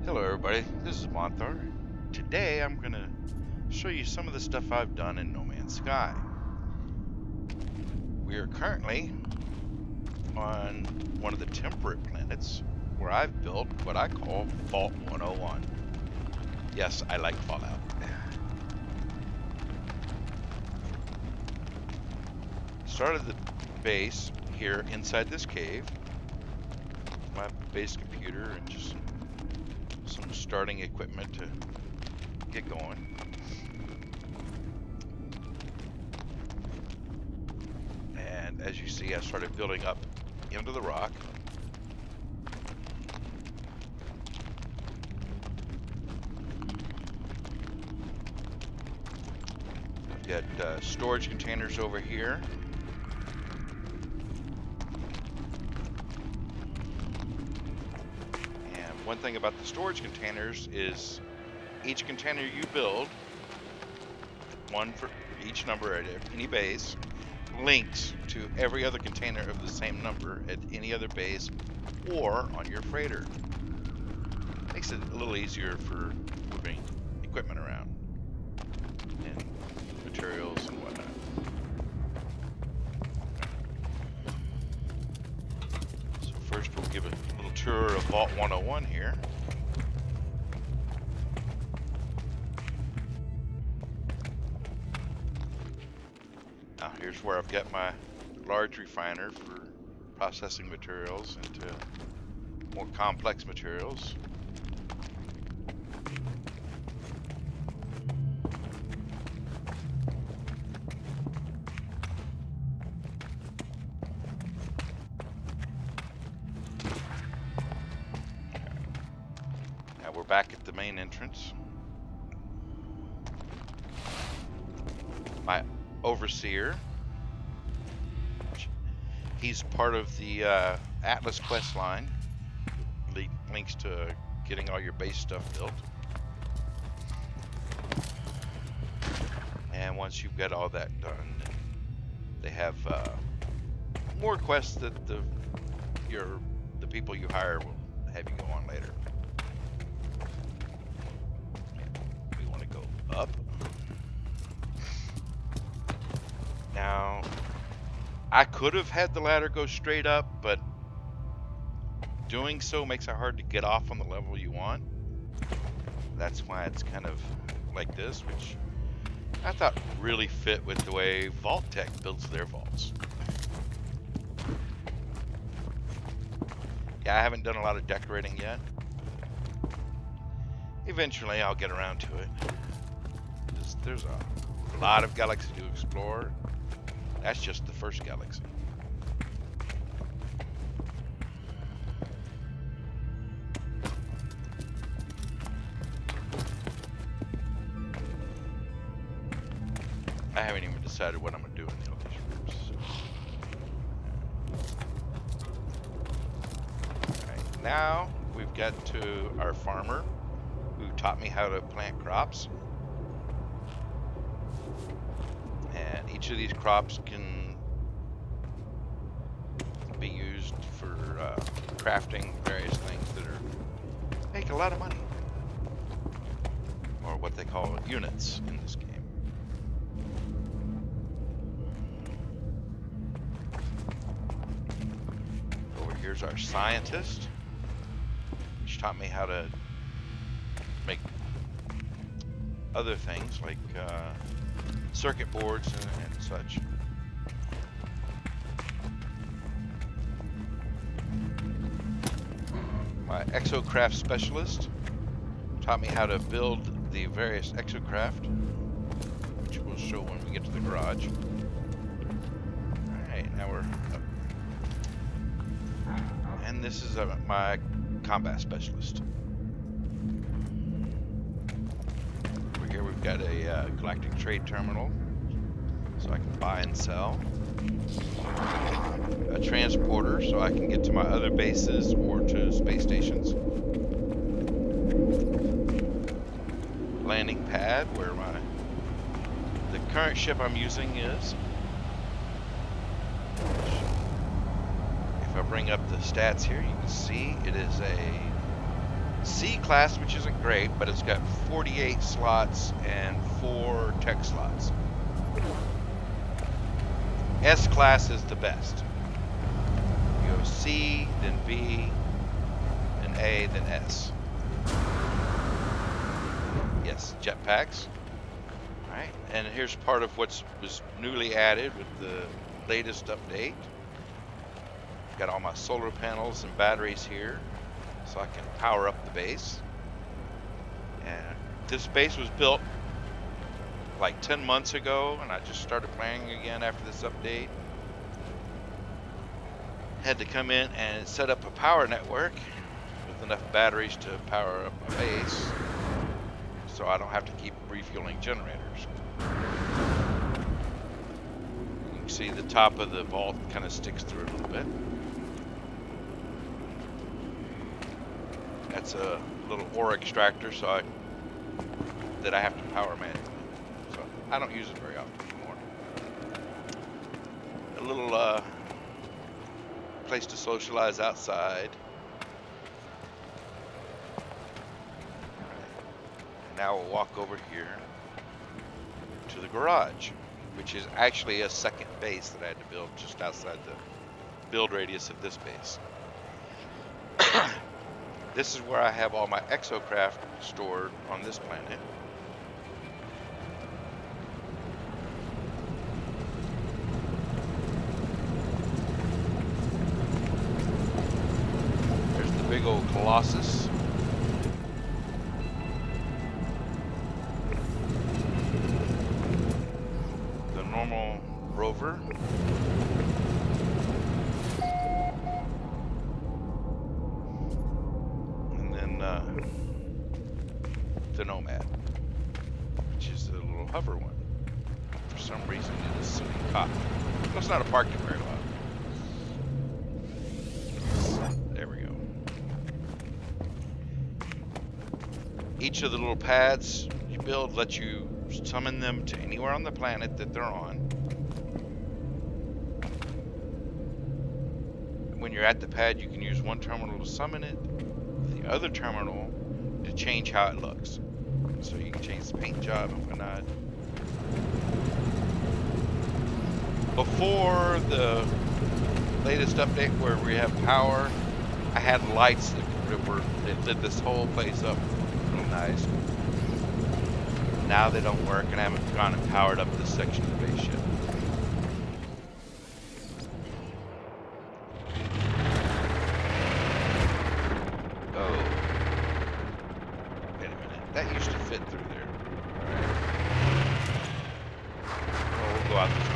Hello everybody, this is Monthar. Today I'm going to show you some of the stuff I've done in No Man's Sky. We are currently on one of the temperate planets where I've built what I call Vault 101. Yes, I like Fallout. Started the base here inside this cave. My base computer and just some starting equipment to get going. And as you see, I started building up into the rock. I've got storage containers over here. And one thing about the storage containers is each container you build, one for each number at any base, links to every other container of the same number at any other base or on your freighter. Makes it a little easier for moving equipment around and materials and whatnot. So first we'll give a little tour of Vault 101 here. Now here's where I've got my large refiner for processing materials into more complex materials. Now we're back at the main entrance. My overseer, he's part of the Atlas quest line, links to getting all your base stuff built. And once you've got all that done, they have more quests that the people you hire will have you go on later. We want to go up. Now, I could have had the ladder go straight up, but doing so makes it hard to get off on the level you want. That's why it's kind of like this, which I thought really fit with the way Vault-Tec builds their vaults. Yeah, I haven't done a lot of decorating yet. Eventually I'll get around to it. There's a lot of galaxies to explore. That's just the first galaxy. I haven't even decided what I'm going to do in the other rooms. So. Alright, now we've got to our farmer who taught me how to plant crops. And each of these crops can be used for crafting various things that make a lot of money, or what they call units in this game. Over here's our scientist, which taught me how to make other things like circuit boards and such. My exocraft specialist taught me how to build the various exocraft, which we'll show when we get to the garage. Alright, now we're up. And this is my combat specialist. Here we've got a galactic trade terminal, so I can buy and sell. A transporter, so I can get to my other bases or to space stations. Landing pad, where the current ship I'm using is. If I bring up the stats here, you can see it is a C class, which isn't great, but it's got 48 slots and 4 tech slots. S class is the best. You go C, then B, then A, then S. Yes, jetpacks. Alright, and here's part of what was newly added with the latest update. Got all my solar panels and batteries here, so I can power up the base. And this base was built like 10 months ago, and I just started playing again after this update. Had to come in and set up a power network with enough batteries to power up my base, so I don't have to keep refueling generators. You can see the top of the vault kind of sticks through a little bit. That's a little ore extractor, so that I have to power manually. So I don't use it very often anymore. A little place to socialize outside. Now we'll walk over here to the garage, which is actually a second base that I had to build just outside the build radius of this base. This is where I have all my exocraft stored on this planet. There's the big old Colossus. The normal rover. The Nomad, which is the little hover one. For some reason it is sitting caught. Must not have parked it very well. There we go. Each of the little pads you build lets you summon them to anywhere on the planet that they're on. When you're at the pad, you can use one terminal to summon it, the other terminal to change how it looks. So you can change the paint job and whatnot. Before the latest update where we have power, I had lights that lit this whole place up real nice. Now they don't work, and I haven't gone and powered up this section of the base yet. That used to fit through there. Well, we'll go out this way.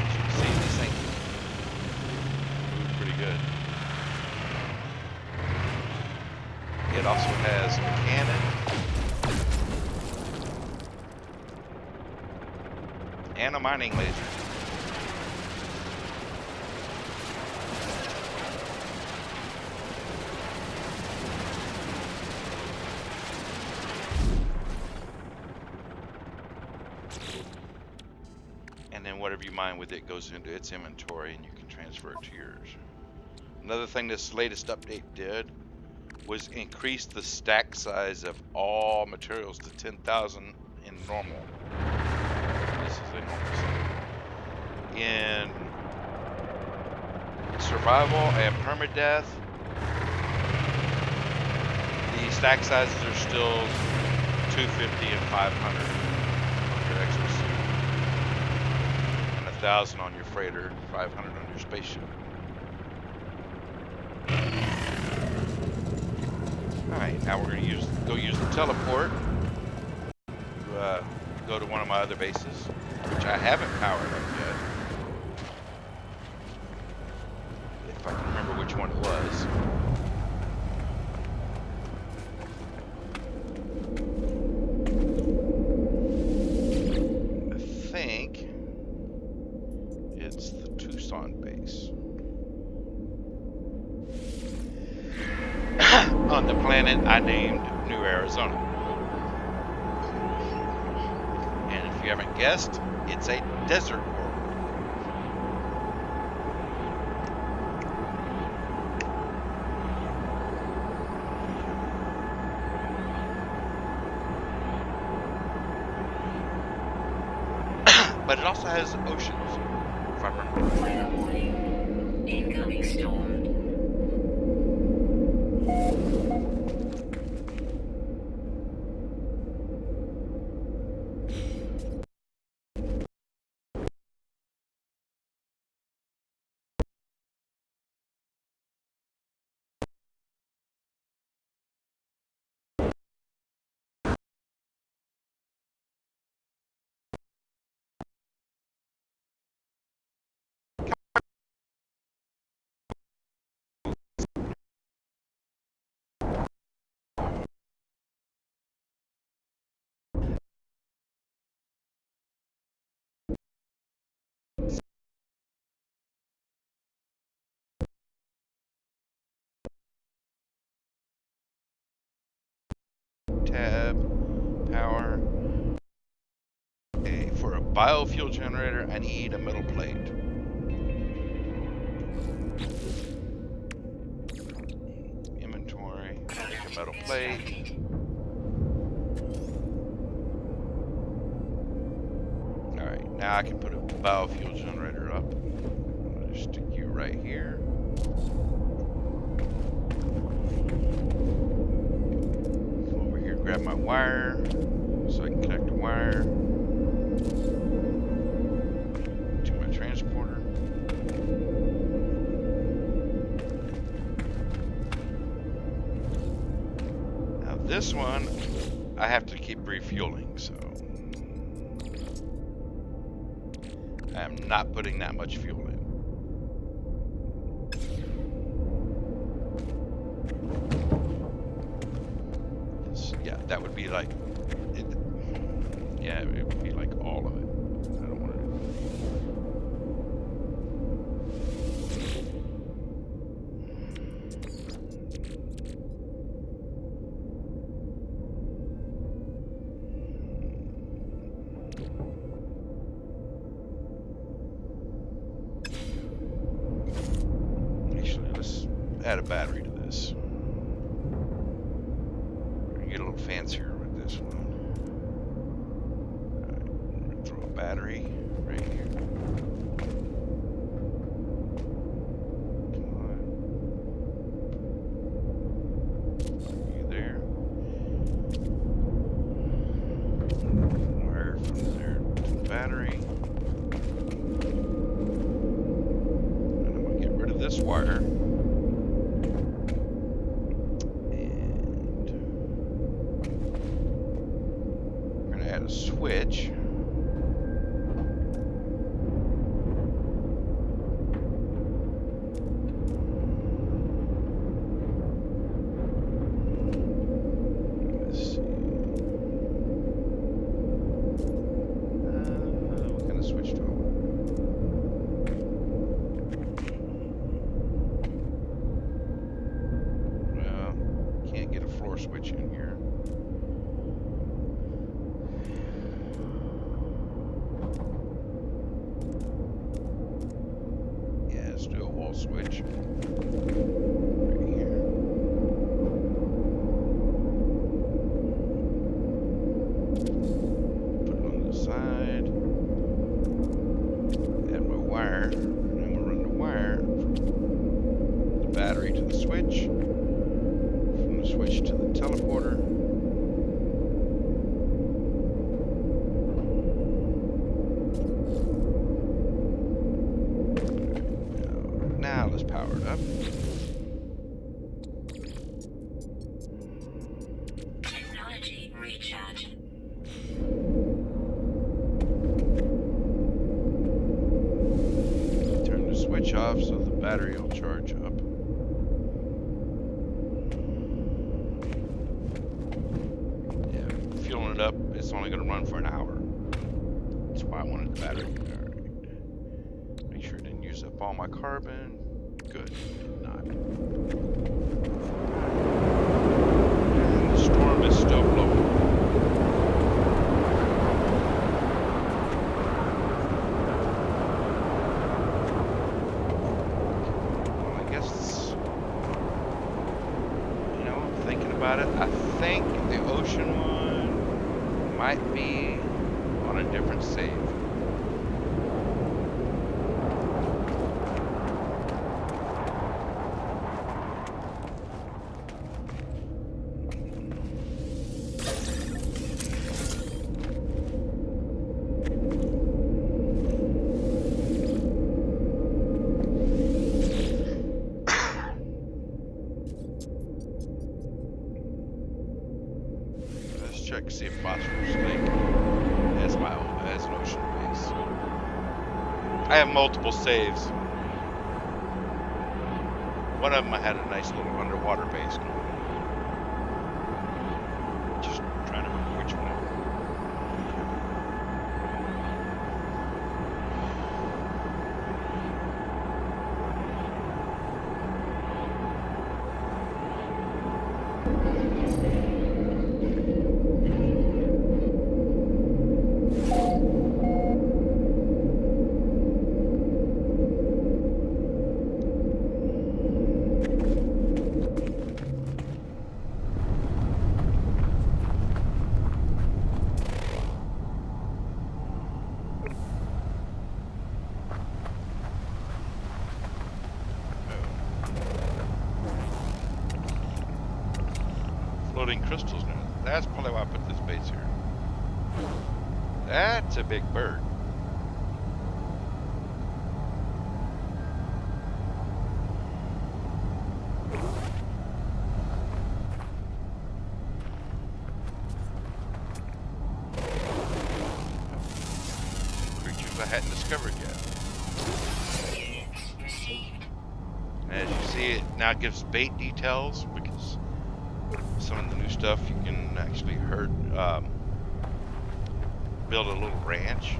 As you can see, this thing moves pretty good. It also has a cannon and a mining laser. Whatever you mine with it goes into its inventory and you can transfer it to yours. Another thing this latest update did was increase the stack size of all materials to 10,000 in normal. This is a normal size. In survival and permadeath, the stack sizes are still 250 and 500 on your exosuit. 1,000 on your freighter, 500 on your spaceship. Alright, now we're going to go use the teleport to go to one of my other bases, which I haven't powered up yet. If I can remember which one it was. It's the Tucson base. On the planet I named New Arizona. And if you haven't guessed, it's a desert world. also has oceans, if I remember. Weather warning. Incoming storm. Tab, power. Okay, for a biofuel generator, I need a metal plate. Inventory, make a metal plate. Alright, now I can put a biofuel generator up. I'll just stick you right here. Come over here, grab my wire, so I can connect the wire to my transporter. Now this one, I have to keep refueling, so I'm not putting that much fuel in. Yeah, that would be like, yeah, it would be like all of it. I don't want to. Actually, let's add a battery to this. Get a little fancier with this one. All right, I'm gonna throw a battery right here. Come on. You there? Wire from there to the battery. And I'm gonna get rid of this wire. A switch. Let's see. What kind of switch do I want? Well, can't get a floor switch in here. Switch right here. Put it on the side. Add my wire. And I'm gonna run the wire from the battery to the switch. From the switch to the teleporter. Now let's power it up. Technology recharge. Turn the switch off so the battery will charge up. Yeah, fueling it up, it's only going to run for an hour. That's why I wanted the battery. Alright. Make sure it didn't use up all my carbon. Good, it did not. And the storm is still blowing. Well, I guess, you know, thinking about it, I think the ocean one might be on a different save. check to see if Phosphorus Lake has an ocean base. I have multiple saves. One of them I had a nice little underwater base going. Just trying to remember which one. Floating crystals now. That's probably why I put this base here. That's a big bird. Creatures I hadn't discovered yet. Units received. As you see, it now gives bait details because some of the new stuff you can actually build a little ranch,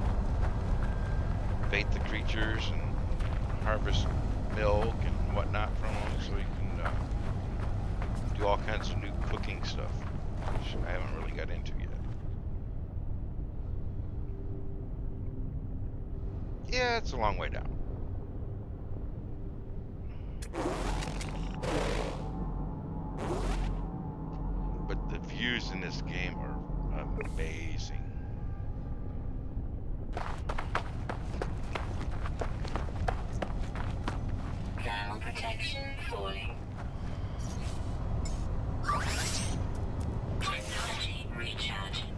bait the creatures, and harvest milk and whatnot from them, so you can do all kinds of new cooking stuff, which I haven't really got into yet. Yeah, it's a long way down. But the views in this game are amazing. Thermal protection falling. Technology recharging.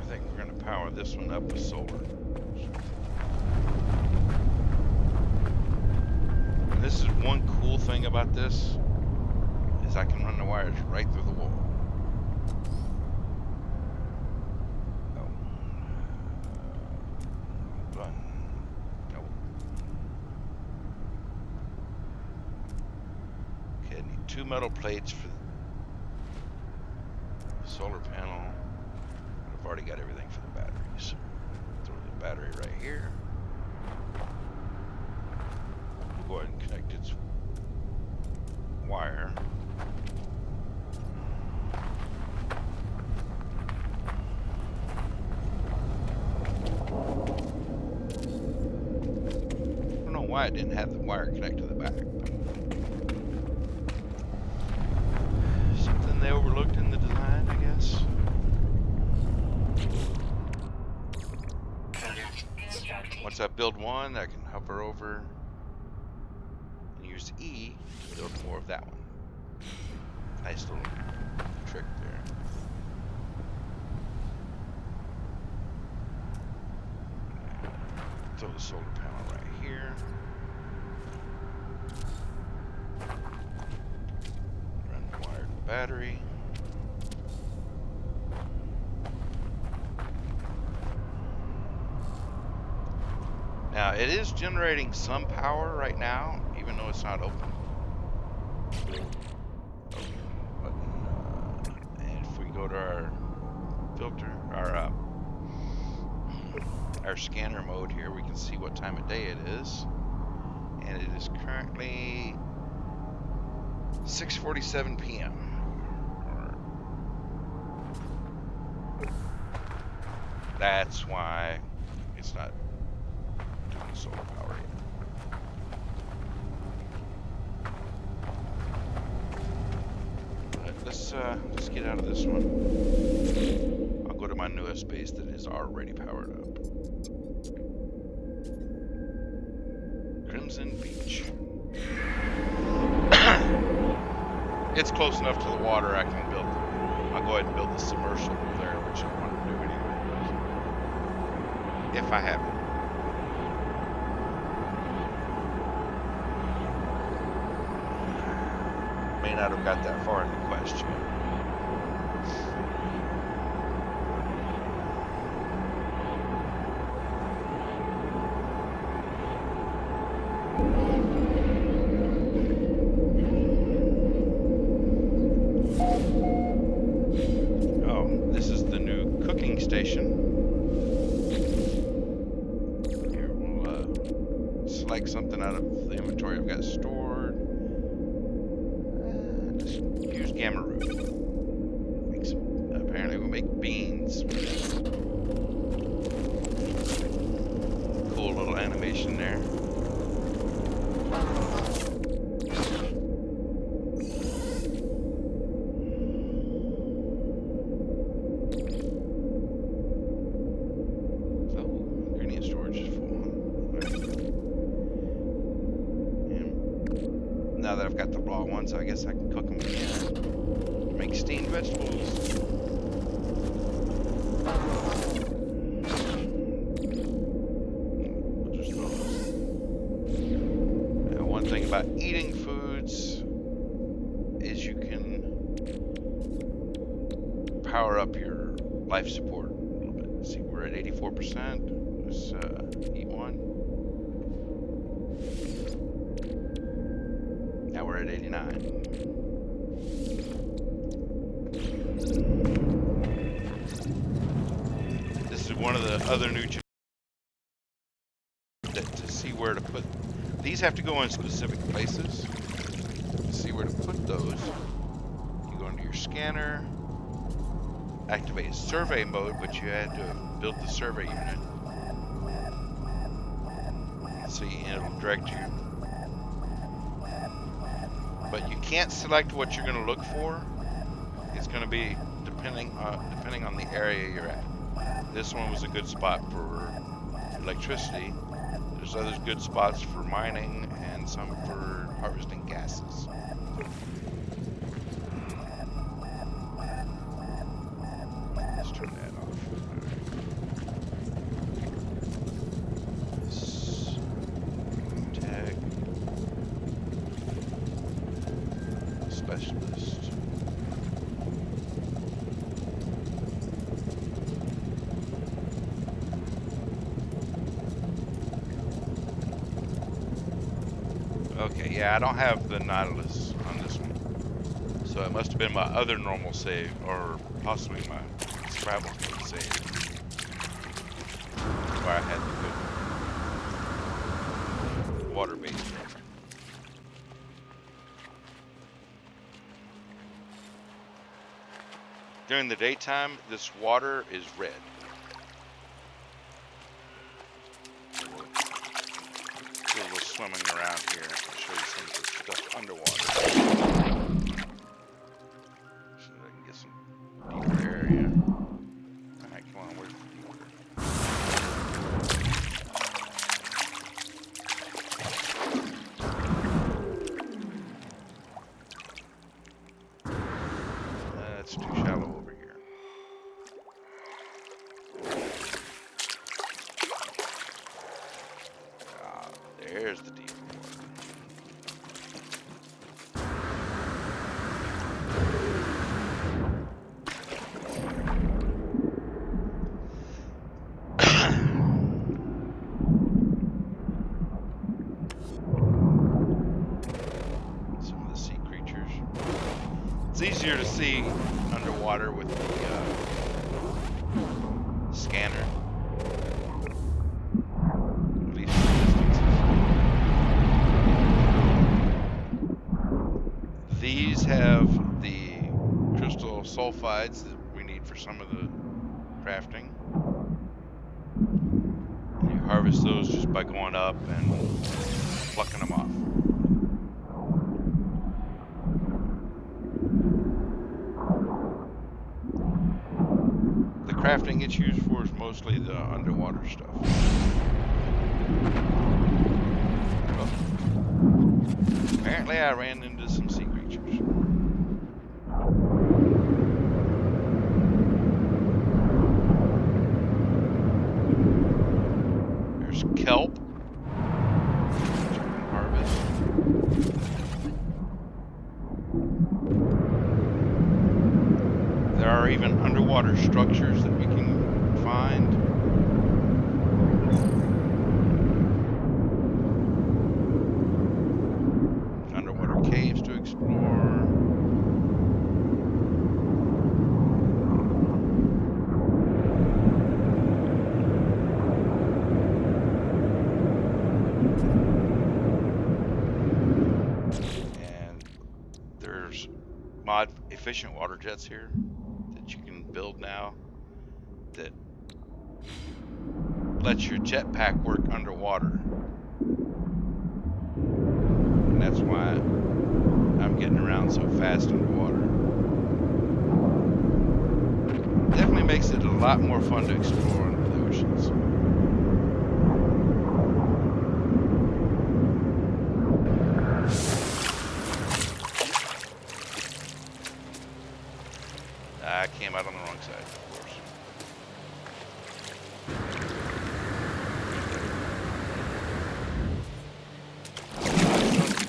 I think we're going to power this one up with solar. And this is one cool thing about this, is I can run the wires right through the wall. Oh. Hold on. Nope. Okay, I need 2 metal plates for the solar panel. I've already got everything for the batteries. Throw the battery right here. We'll go ahead and connect its wire. I don't know why I didn't have the wire connect to the back. Something they overlooked in the design, I guess. Product constructed. Once I build one, I can hover over and use E to build more of that one. Nice little trick there. Throw the solar panel right here. Run the wire to the battery. Now it is generating some power right now, even though it's not open. And if we go to our filter, our scanner mode here, we can see what time of day it is, and it is currently 6:47 p.m. That's why it's not doing solar power yet. But let's get out of this one. I'll go to my newest base that is already powered up. Crimson Beach. It's close enough to the water I can build. I'll go ahead and build the submersible there, which I want to do anyway. If I have it. May not have got that far in the quest yet. animation. Here, we'll select something out of the inventory I've got stored. Just use Gamma Root. Apparently we'll make beans. Cool little animation there. Now that I've got the raw ones, I guess I can cook them again. Make steamed vegetables. One thing about eating foods is you can power up your life support a little bit. Let's see, we're at 84%. Let's eat one. Now we're at 89. This is one of the other new to see where to put. These have to go in specific places. To see where to put those, you go into your scanner, activate survey mode, but you had to build the survey unit. See, it'll direct you. But you can't select what you're going to look for. It's going to be depending on the area you're at. This one was a good spot for electricity. There's other good spots for mining and some for harvesting gases. Let's turn that off. Tag. Specialist. Okay, yeah, I don't have the Nautilus on this one. So it must have been my other normal save, or possibly my Scrabble save, where I had the good water base. During the daytime, this water is red. Do a little swimming around here. I'll show you some of the stuff underwater. So that I can get some deeper area. Alright, come on, where's the water? That's too shallow over here. Ah, there's the deep water. Some of the sea creatures. It's easier to see underwater with the scanner. At least from distances. These have the crystal sulfides that we need for some of the crafting. And you harvest those just by going up and plucking them off. The crafting it's used for is mostly the underwater stuff. Oh. Apparently I ran into some sea creatures. There's kelp, which you can harvest. There are even underwater structures that we can find. Underwater caves to explore. mod efficient water jets here that you can build now that lets your jetpack work underwater. And that's why I'm getting around so fast underwater. Definitely makes it a lot more fun to explore under the oceans. I came out on the wrong side, of course.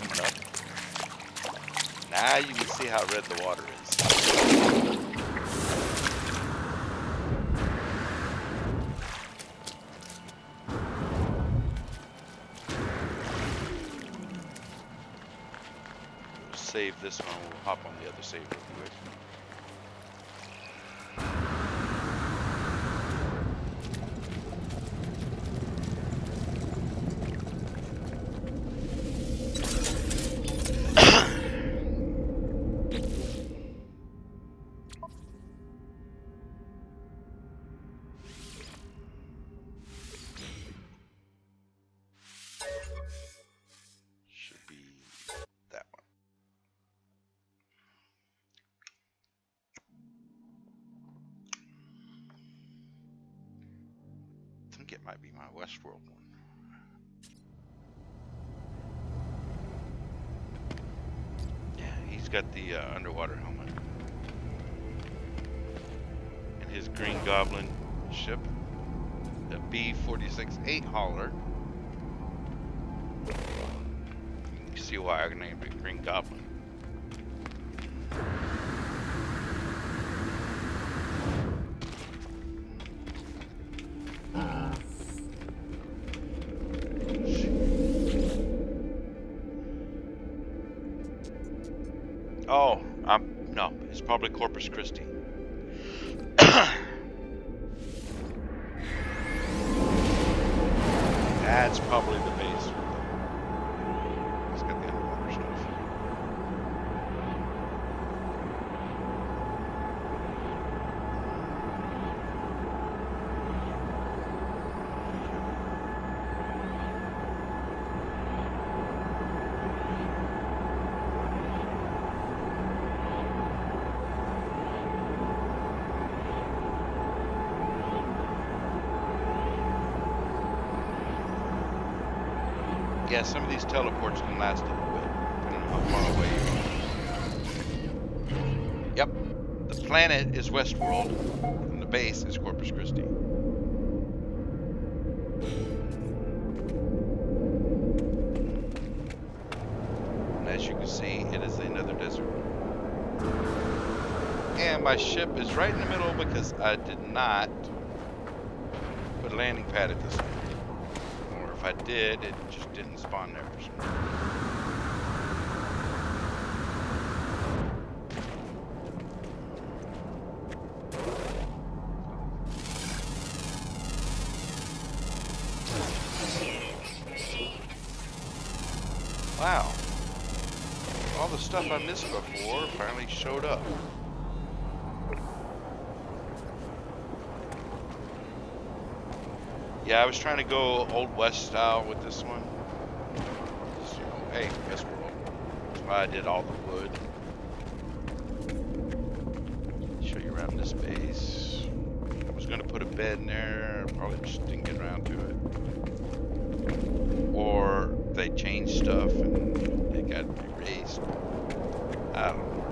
Coming up. Now you can see how red the water is. Save this one. We'll hop on the other save real quick. Should be that one. I think it might be my Westworld one. Yeah, he's got the underwater helmet. And his Green Goblin ship, the B-46-8 hauler. You see why I named it Green Goblin. Oh, no, it's probably Corpus Christi. That's probably the base. It's got the underwater stuff. Yeah, some of these teleports can last a little bit, depending on how far away you are. Yep, the planet is Westworld, and the base is Corpus Christi. And as you can see, it is another desert. And my ship is right in the middle because I did not put a landing pad at this point. If I did, it just didn't spawn there. Wow. All the stuff I missed before finally showed up. Yeah, I was trying to go Old West style with this one. Just, hey, Westworld. That's why I did all the wood. Show you around this base. I was going to put a bed in there. Probably just didn't get around to it. Or they changed stuff and it got erased. I don't know.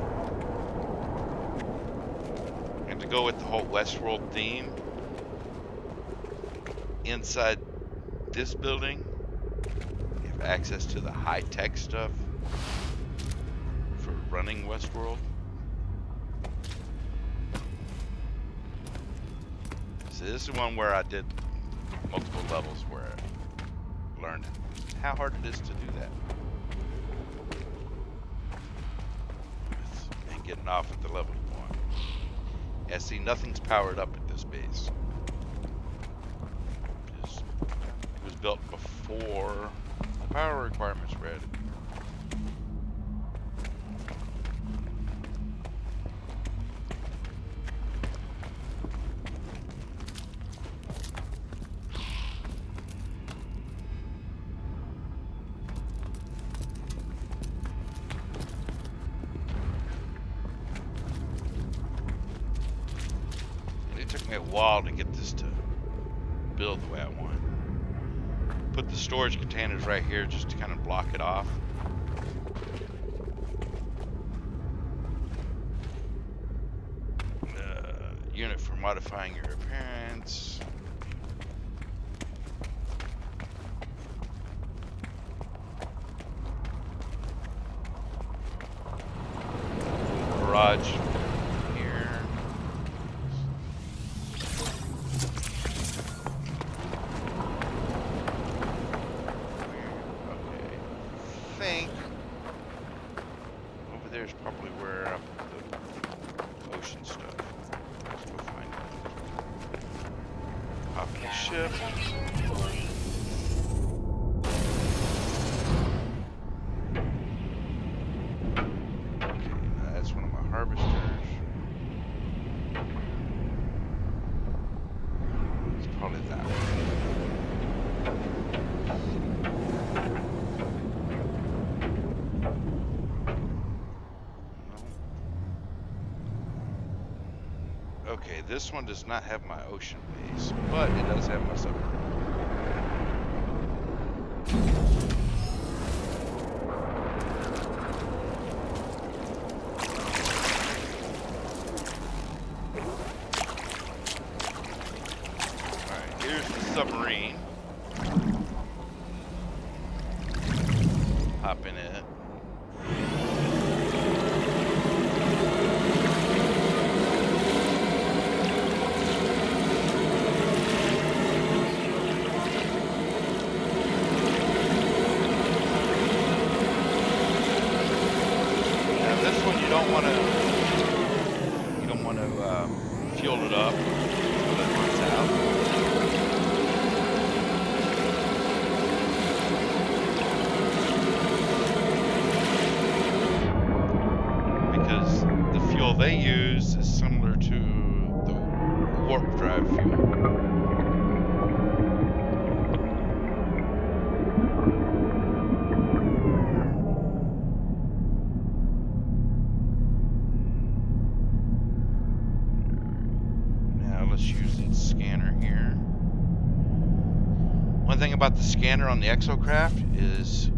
And to go with the whole Westworld theme, inside this building, you have access to the high-tech stuff for running Westworld. So this is one where I did multiple levels where I learned how hard it is to do that. And getting off at the level you want. Yeah, see, nothing's powered up at this base. It was built before the power requirements were added. me a while to get this to build the way I want. Put the storage containers right here just to kind of block it off. Unit for modifying your appearance. Garage here. Okay. I think over there is probably where I put the ocean stuff. Let's go find it. Hop in the ship. Protection falling. Okay, that's one of my harvesters. It's probably that one. Okay, this one does not have my ocean base, but it does have my submarine. Alright, here's the submarine. Hop in it. Now this one you don't want to fuel it up until it runs out. Because the fuel they use is similar to the warp drive fuel. Now let's use its scanner here. One thing about the scanner on the Exocraft is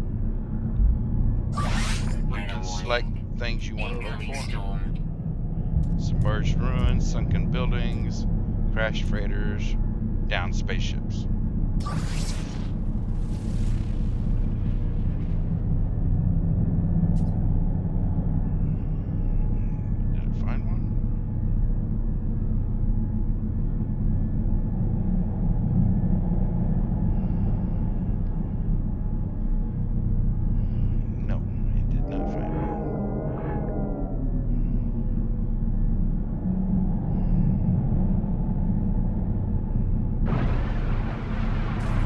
you can select things you want to look Incoming for. storm. Submerged ruins, sunken buildings, crashed freighters, downed spaceships. Did it find one? No, it did not find one.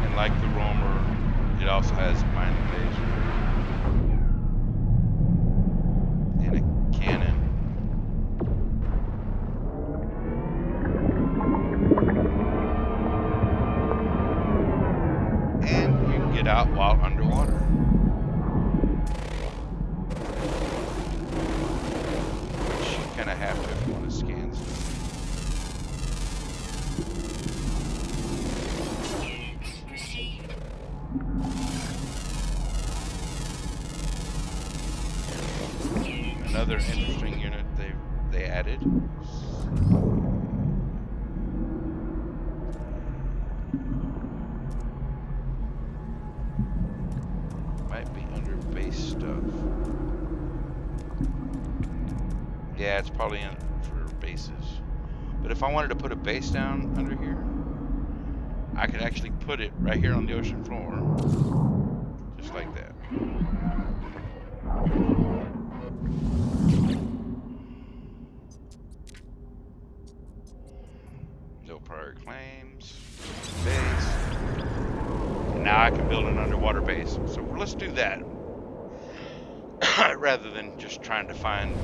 And like the roamer, it also has a mining laser and a cannon. And you can get out while underwater. Which you kind of have to if you want to scan stuff. Units received. Units Another received. interesting unit they added. Might be under base stuff. Yeah, it's probably in for bases. But if I wanted to put a base down under here, I could actually put it right here on the ocean floor. Just like that. No prior claims. Base. Now I can build an underwater base. So let's do that. Rather than just trying to find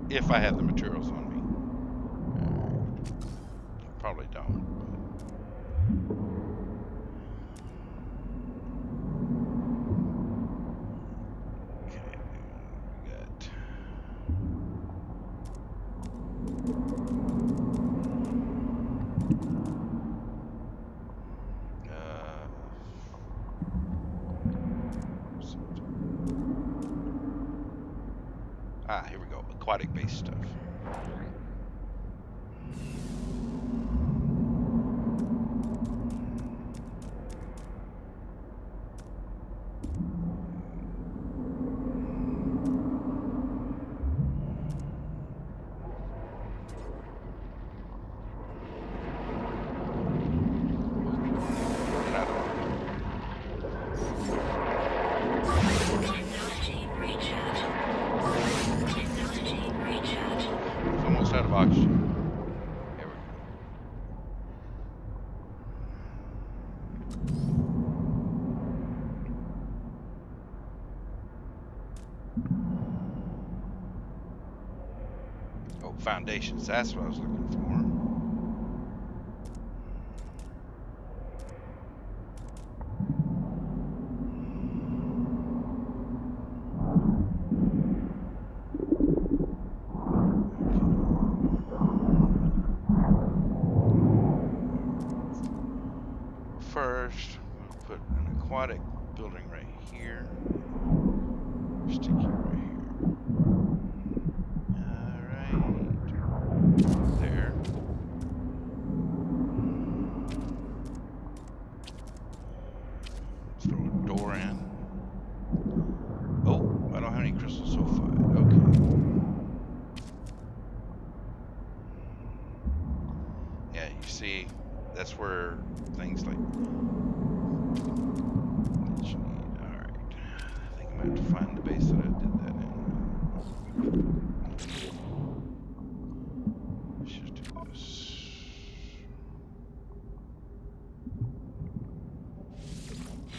if I have the materials on me. Probably don't. Okay, we got Here we go. Aquatic based stuff. Technology recharge. Technology recharge. It's almost out of oxygen. There we go. Oh, foundations. That's what I was looking for. First, we'll put an aquatic building right here. Stick you right here. Alright. There. Throw a door in. Oh, I don't have any crystal sulfide. Okay. Yeah, you see, that's where things like that you need. Alright. I think I'm gonna have to find the base that I did that in. Let's just do this.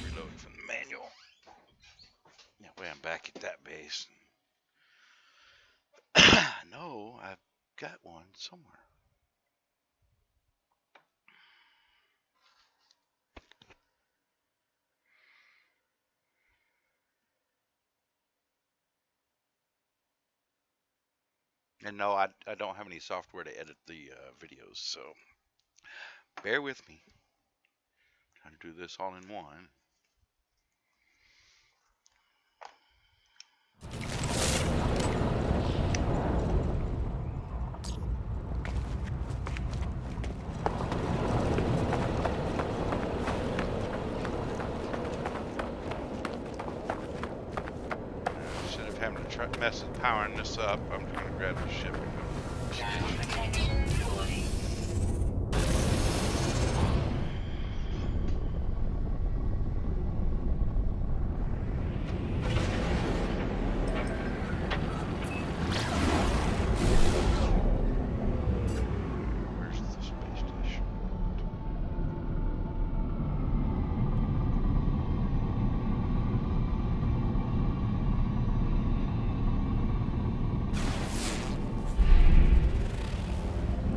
Reload from the manual. Yeah, way I'm back at that base. No, I've got one somewhere. And no, I don't have any software to edit the videos, so bear with me. Trying to do this all in one. Instead of having to try mess with powering this up, I'm going to grab the ship. Ground protection deployed. Where's the space station?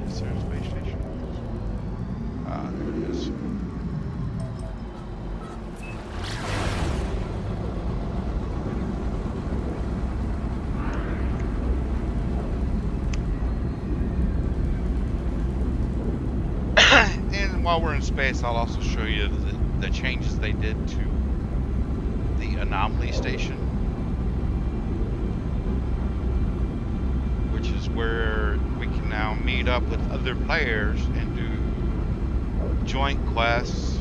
Is there a space station? Ah, there it is. And while we're in space, I'll also show you the changes they did to the anomaly station, which is where we can now meet up with other players and do joint quests,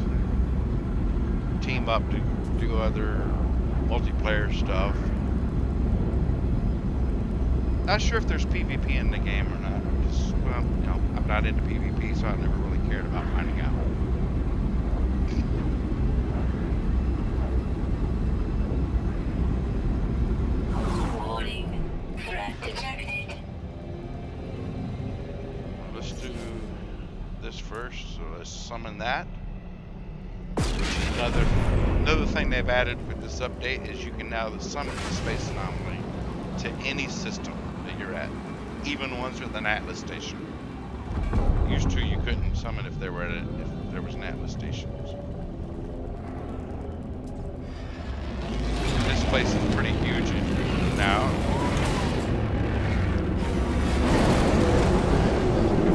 team up to do other multiplayer stuff. Not sure if there's PvP in the game or not. Just, well, you know, I'm not into PvP, so I never really cared about finding out. Warning. Threat detected. Let's do this first. So let's summon that. Another thing they've added with this update is you can now summon the space anomaly to any system that you're at, even ones with an Atlas station. Used to, you couldn't summon if there was an Atlas station. This place is pretty huge now.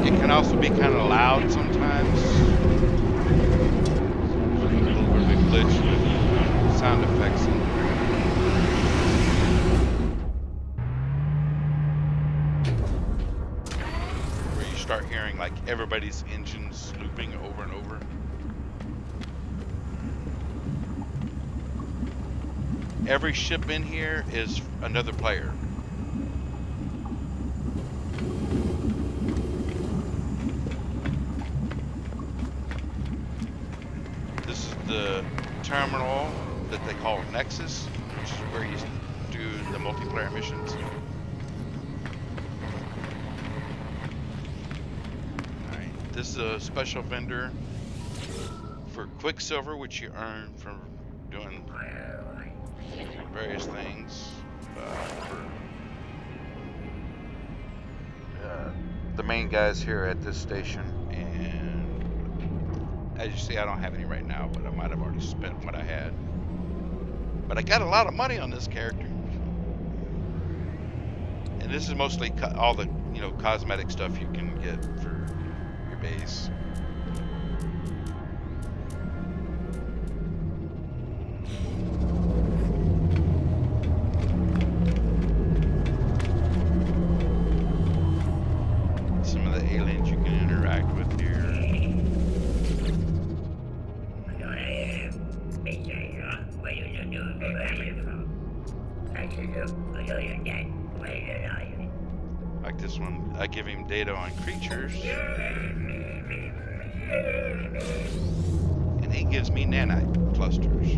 It can also be kind of loud sometimes. There's a little bit of a glitch with sound effects in here. Where you start hearing like everybody's engines looping over and over. Every ship in here is another player. This is the terminal that they call Nexus, which is where you do the multiplayer missions. Alright, this is a special vendor for Quicksilver, which you earn from doing various things for the main guys here at this station. And as you see, I don't have any right now, but I might have already spent what I had. But I got a lot of money on this character. And this is mostly all the, you know, cosmetic stuff you can get for your base. Some of the aliens you can interact with here. Like this one, I give him data on creatures. And he gives me nanite clusters.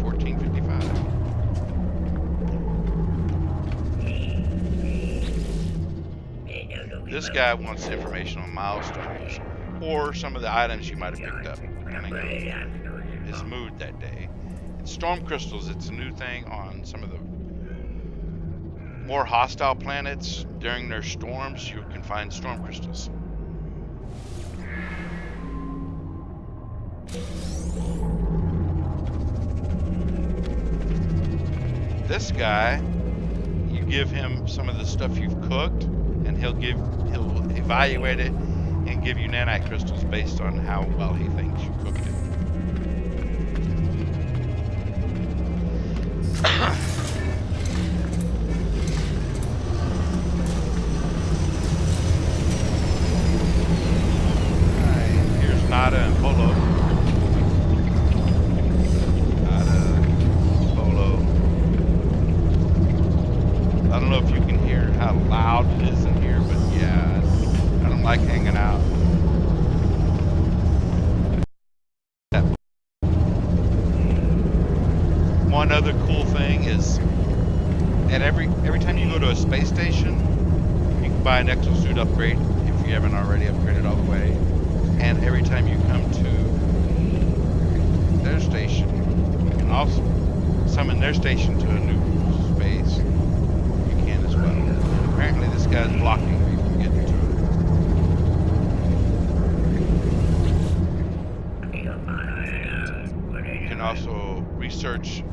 1455. This guy wants information on milestones or some of the items you might have picked up, depending on his mood that day. And storm crystals, it's a new thing on some of the more hostile planets. During their storms, you can find storm crystals. This guy, you give him some of the stuff you've cooked, and he'll evaluate it and give you nanite crystals based on how well he thinks you cooked it. Alright, here's Nada and Polo. I don't know if you can hear how loud it is in here, but yeah, I don't like hanging out. One other cool thing is, at every time you go to a space station, you can buy an exosuit upgrade if you haven't already upgraded all the way. And every time you come to their station, you can also summon their station to a new space. Apparently this guy's blocking me from getting to it. You can also research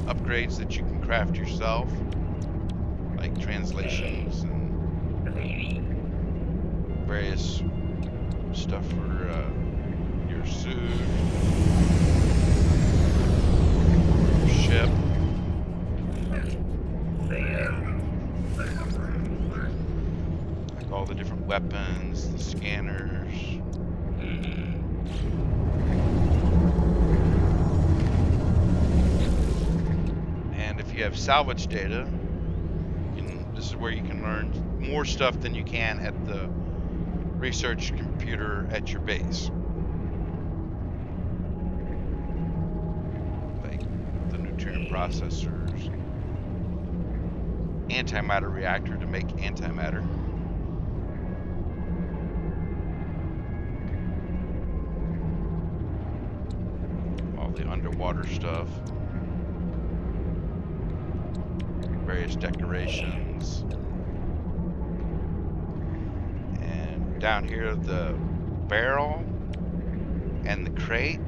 upgrades that you can craft yourself, like translations and various stuff for your suit, your ship. All the different weapons, the scanners. And if you have salvage data, this is where you can learn more stuff than you can at the research computer at your base. Like the neutrino processors, antimatter reactor to make antimatter. The underwater stuff, various decorations, and down here the barrel and the crate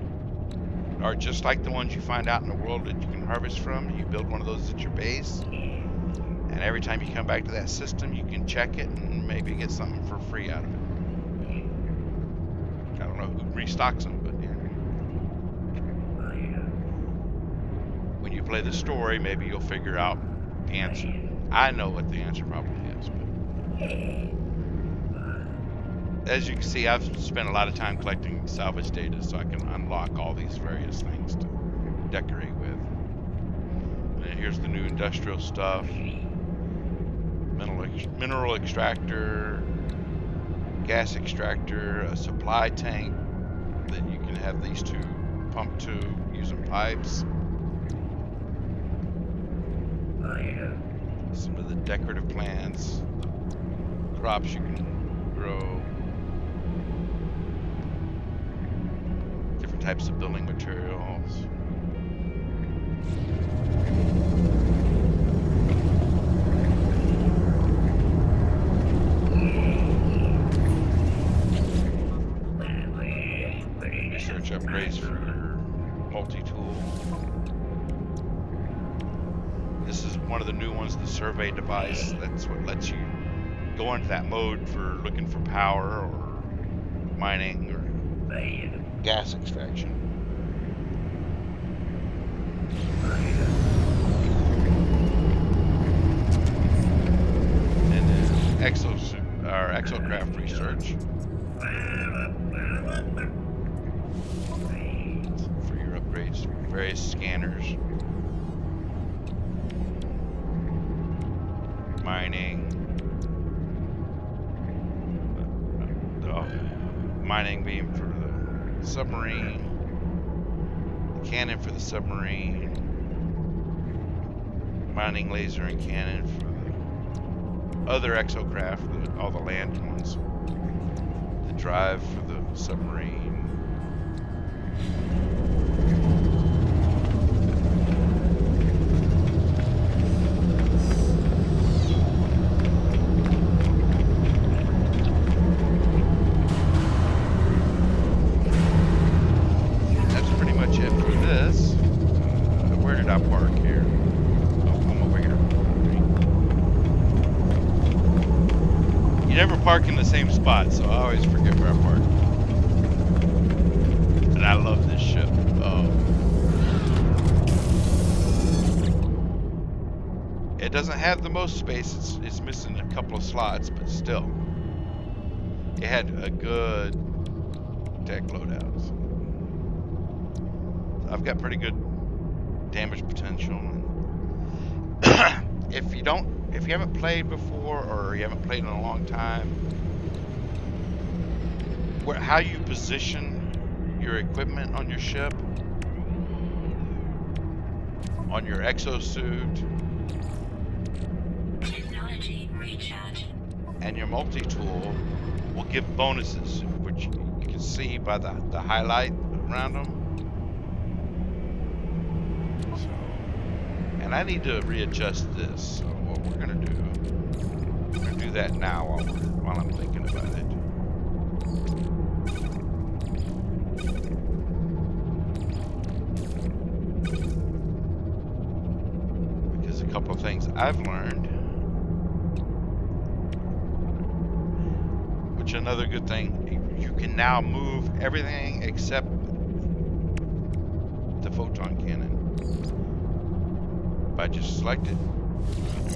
are just like the ones you find out in the world that you can harvest from. You build one of those at your base, And every time you come back to that system, you can check it and maybe get something for free out of it. I don't know who restocks them, but yeah. When you play the story, maybe you'll figure out the answer. I know what the answer probably is, but as you can see, I've spent a lot of time collecting salvage data so I can unlock all these various things to decorate with. And here's the new industrial stuff. Mineral extractor, gas extractor, a supply tank that you can have these two pumped to using pipes. Some of the decorative plants, crops you can grow, different types of building materials. Research upgrades for your multi-tool. This is one of the new ones, the survey device. That's what lets you go into that mode for looking for power or mining or gas extraction. And then exocraft research for your upgrades, various scanners, mining, the mining beam for the submarine, the cannon for the submarine, mining laser and cannon for the other exocraft, all the land ones, the drive for the submarine. That's pretty much it for this. Where did I park here? Oh, I'm over here. You never park in the same spot, so I always forget where I park. And I love this ship. It doesn't have the most space. It's missing a couple of slots, but still, it had a good tech loadout. So I've got pretty good damage potential. If you haven't played before or you haven't played in a long time, how you position your equipment on your ship, on your exosuit, Technology recharge. and your multi-tool will give bonuses, which you can see by the highlight around them. So, and I need to readjust this. So what we're gonna do, we're gonna do that now while I'm thinking about it. Because a couple of things I've learned, which another good thing, you can now move everything except the photon cannon by just select it.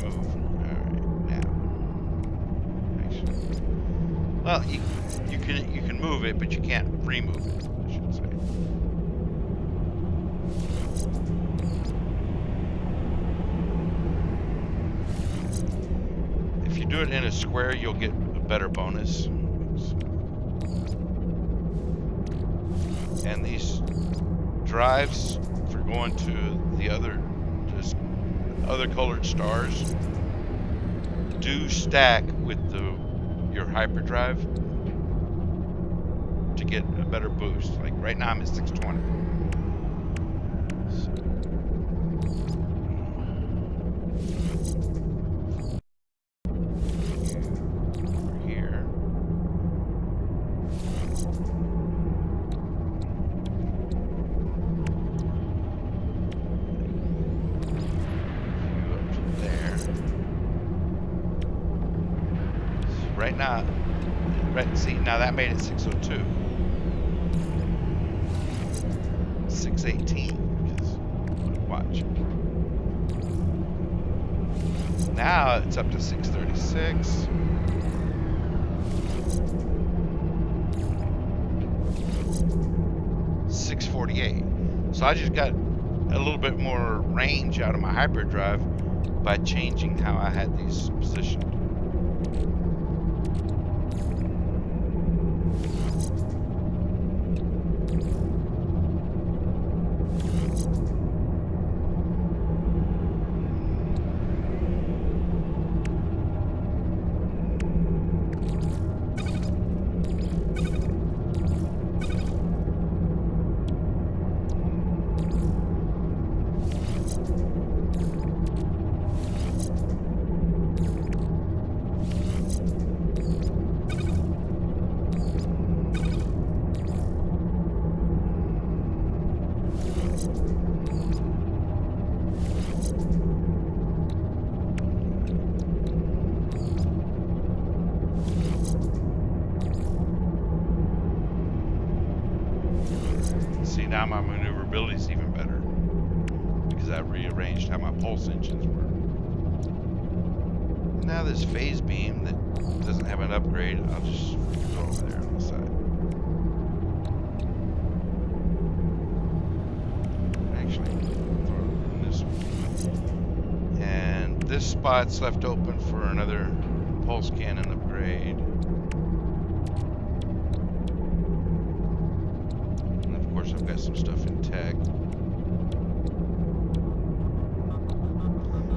Move. Alright, now. Actually, well, you can move it, but you can't remove it, I should say. If you do it in a square, you'll get a better bonus. And these drives for going to the other colored stars do stack with your hyperdrive to get a better boost. Like right now I'm at 620. So, over here. Up to there. Right, see, now that made it 602. 618. Watch. Now it's up to 636. $648. So I just got a little bit more range out of my hyperdrive by changing how I had these positioned. See, now my maneuverability is even better because I rearranged how my pulse engines were. Now this phase beam that doesn't have an upgrade, I'll just throw over there on the side. Actually, throw it in this one. And this spot's left open for another pulse cannon upgrade. And of course I've got some stuff in tech.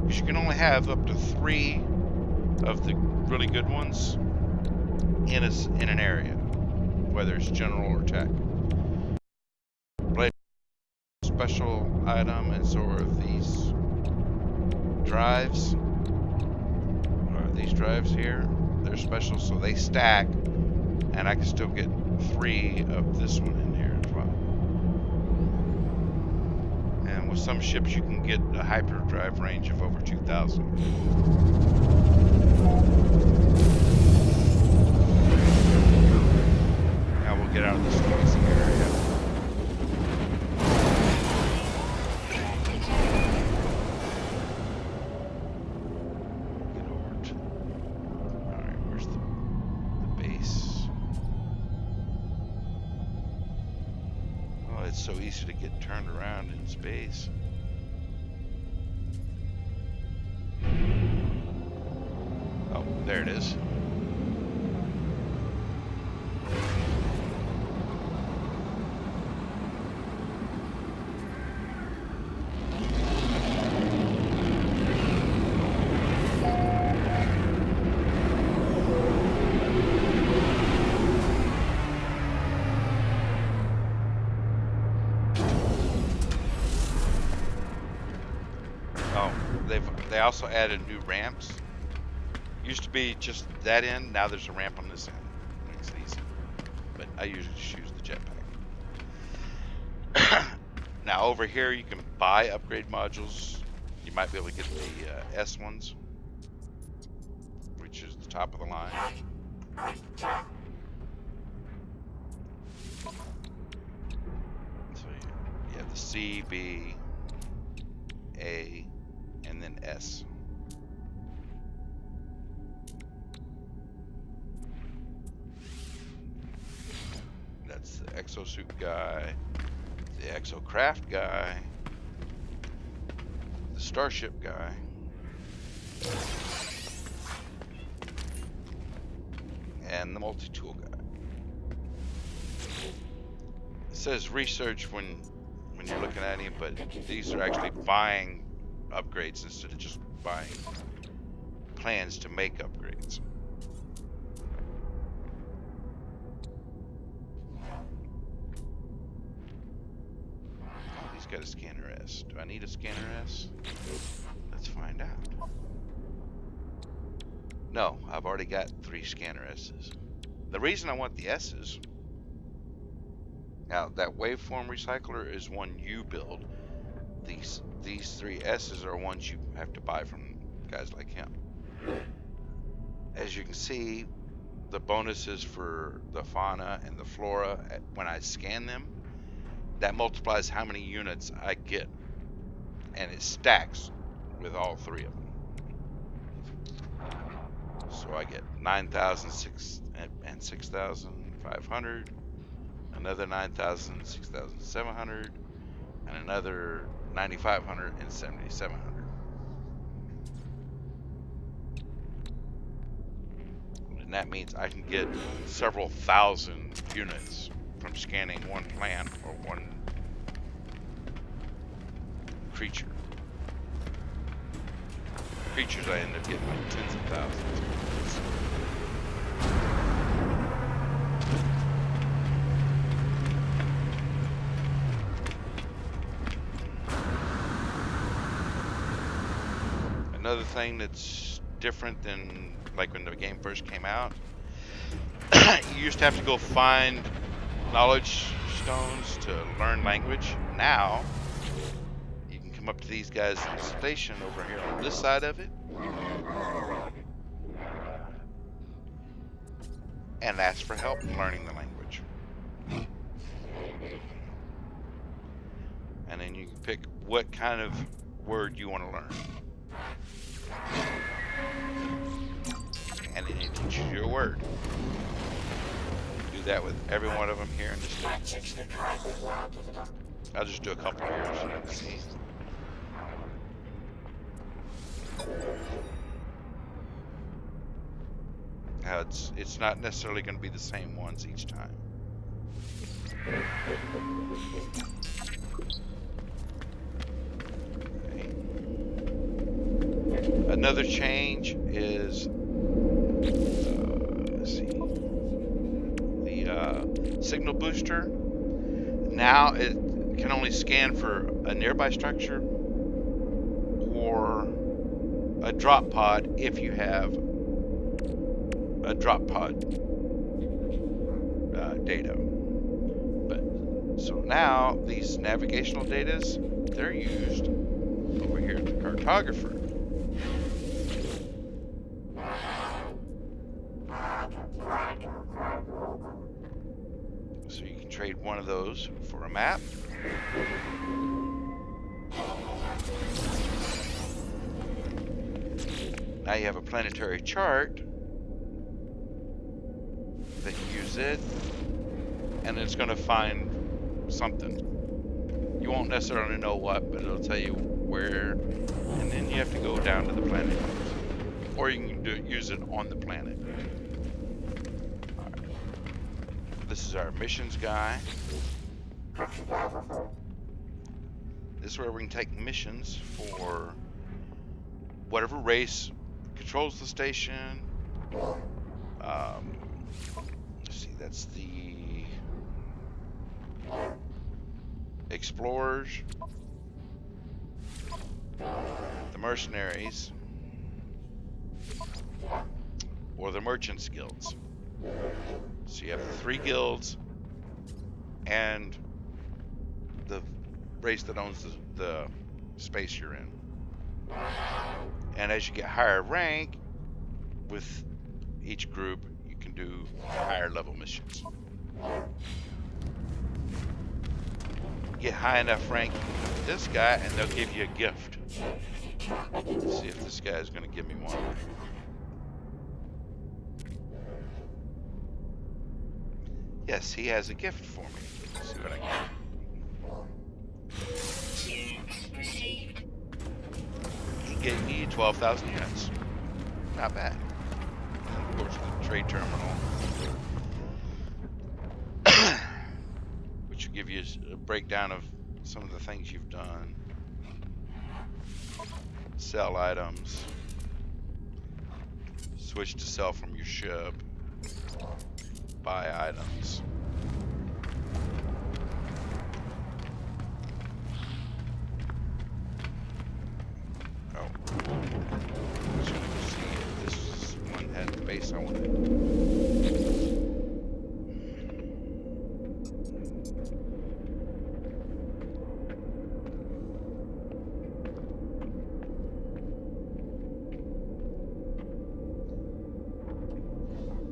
Because you can only have up to 3 of the really good ones in an area, whether it's general or tech. Blade special item, and so are these drives. Or these drives here, they're special, so they stack, and I can still get 3 of this one in here as well. And with some ships, you can get a hyperdrive range of over 2,000. Now we'll get out of this noisy area. Get over to. Alright, where's the base? Oh, it's so easy to get turned around in space. Oh, there it is. They also added new ramps. Used to be just that end, now there's a ramp on this end. Makes it easy. But I usually just use the jetpack. Now over here you can buy upgrade modules. You might be able to get the S ones, which is the top of the line. So you have the C, B, A, and then S. That's the exosuit guy, the exocraft guy, the starship guy, and the multi-tool guy. It says research when you're looking at him, but these are actually buying upgrades instead of just buying plans to make upgrades. Oh, he's got a scanner S. Do I need a scanner S? Let's find out. No, I've already got 3 scanner S's. The reason I want the S's, now that waveform recycler is one you build. These 3 S's are ones you have to buy from guys like him. As you can see, the bonuses for the fauna and the flora when I scan them, that multiplies how many units I get, and it stacks with all three of them. So I get 9,006 and 6,500, another 9,000, 6,700, and another 9,500 and 7,700. And that means I can get several thousand units from scanning one plant or one creature. Creatures I end up getting like tens of thousands. Another thing that's different than like when the game first came out, you used to have to go find knowledge stones to learn language. Now you can come up to these guys in the station over here on this side of it and ask for help in learning the language. And then you can pick what kind of word you want to learn. And then it teaches you a word. Do that with every one of them here in this station. I'll just do a couple here so you can see. How it's not necessarily going to be the same ones each time. Okay. Another change is let's see, the signal booster. Now it can only scan for a nearby structure or a drop pod if you have a drop pod data. But so now these navigational datas, they're used over here at the cartographer. So you can trade one of those for a map. Now you have a planetary chart. Then you use it, and it's going to find something. You won't necessarily know what, but it'll tell you where, and then you have to go down to the planet. Or you can use it on the planet. Right. This is our missions guy. This is where we can take missions for whatever race controls the station. Let's see, that's the explorers, the mercenaries, or the merchants guilds. So you have the 3 guilds and the race that owns the space you're in. And as you get higher rank with each group, you can do higher level missions. Get high enough rank with this guy and they'll give you a gift. Let's see if this guy is going to give me one. Yes, he has a gift for me. Let's see what I get. Received. He gave me 12,000 units. Not bad. Of course, the trade terminal, which will give you a breakdown of some of the things you've done. Sell items. Switch to sell from your ship. Buy items. Oh. Just want to see if this one had the base I wanted.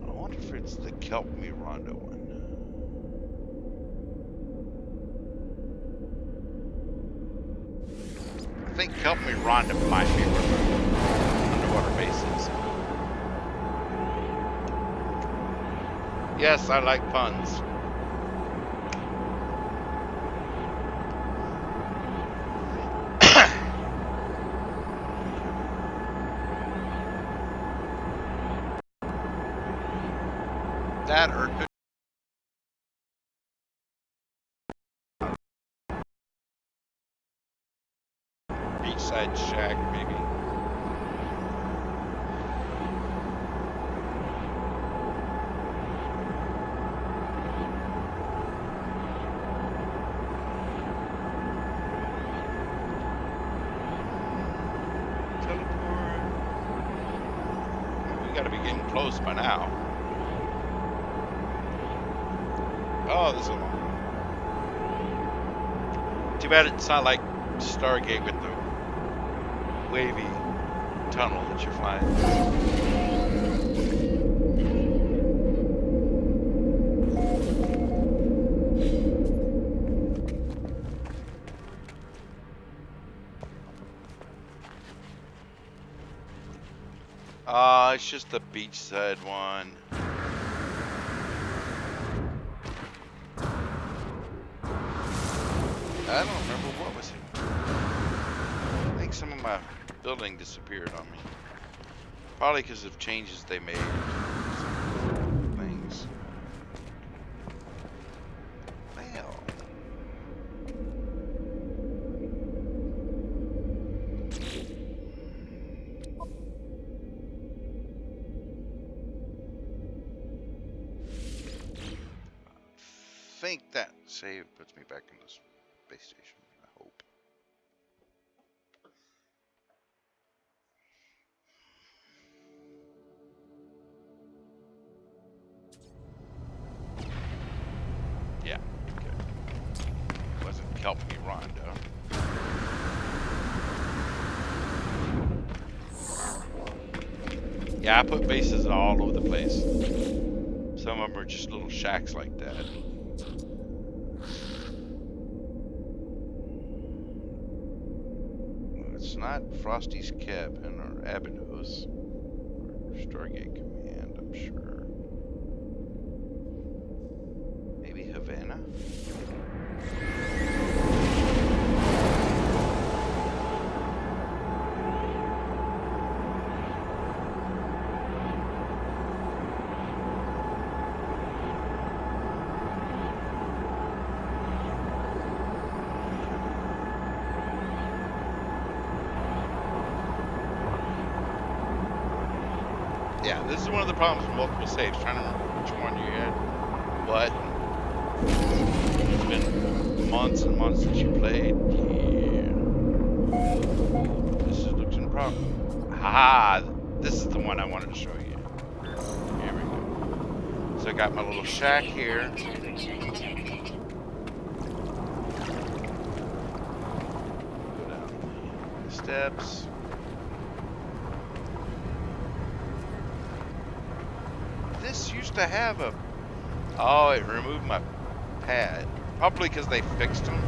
I wonder if It's the Kelp Me Rondo one. I think Kelp Me Rondo might be where the underwater base is. Yes, I like puns. That or could beachside shack maybe. Teleport. We gotta be getting close by now. Oh, this is a long one. Too bad it's not like Stargate with the wavy tunnel that you're flying. It's just the beachside one. I don't remember what was it. I think some of my building disappeared on me. Probably because of changes they made. Some things. Well. I think that save puts me back in the space station. I hope. Yeah. Okay. Wasn't Kelp Me Rondo. Yeah, I put bases all over the place. Some of them are just little shacks like that. It's not Frosty's Cabin or Abydos or Stargate Command, I'm sure. Maybe Havana? Yeah, this is one of the problems with multiple saves. Trying to remember which one you had. But it's been months and months since you played. Yeah. This looks in problem. Ha! This is the one I wanted to show you. Here we go. So I got my little shack here. Go down the steps. This used to have a... Oh, it removed my pad. Probably because they fixed them.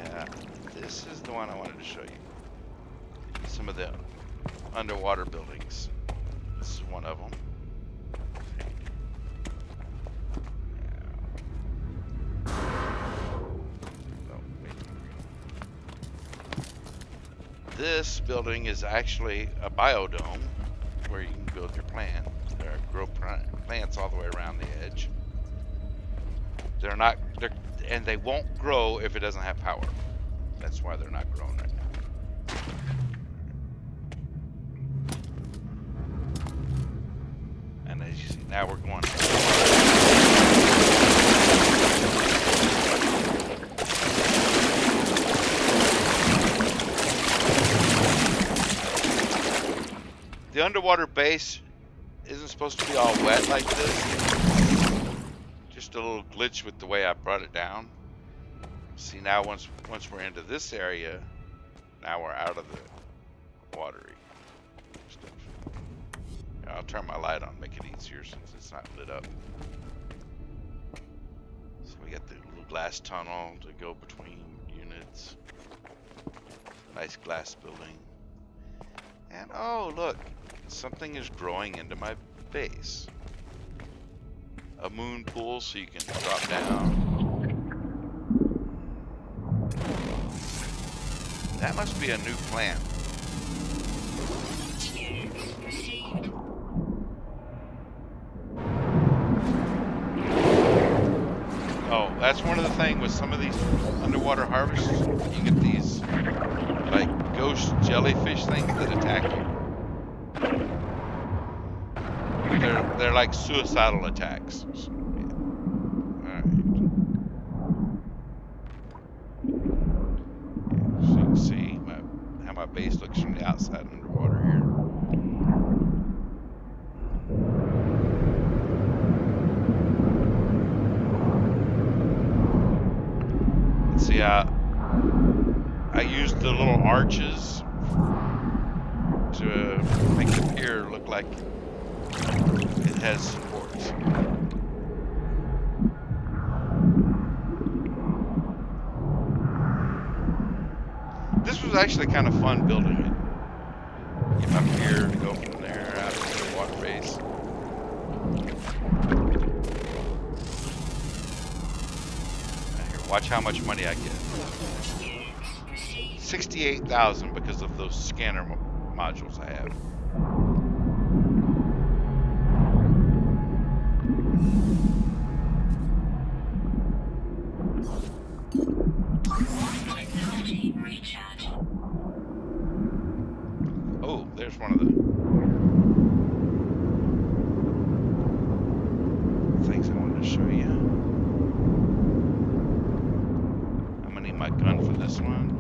Yeah, this is the one I wanted to show you. Some of the underwater buildings. This is one of them. This building is actually a biodome where you can build your plant. There are grow plants all the way around the edge. And they won't grow if it doesn't have power. That's why they're not growing right now. And as you see, now we're going. The underwater base isn't supposed to be all wet like this. Just a little glitch with the way I brought it down. See, now once we're into this area, now we're out of the watery stuff. I'll turn my light on, make it easier since it's not lit up. So we got the little glass tunnel to go between units. Nice glass building. And oh look, something is growing into my base. A moon pool so you can drop down. That must be a new plant. Received. Oh, that's one of the things with some of these underwater harvests. You get these like ghost jellyfish things that attack you. They're like suicidal attacks. So, yeah. Alright. So you can see how my base looks from the outside underwater here. And see, I used the little arches to make the pier look like it has supports. This was actually kind of fun building it. Get my pier to go from there out to the water base. Here, watch how much money I get. 68,000 because of those scanner modules I have. Technology recharging. Oh, there's one of the things I wanted to show you. I'm gonna need my gun for this one.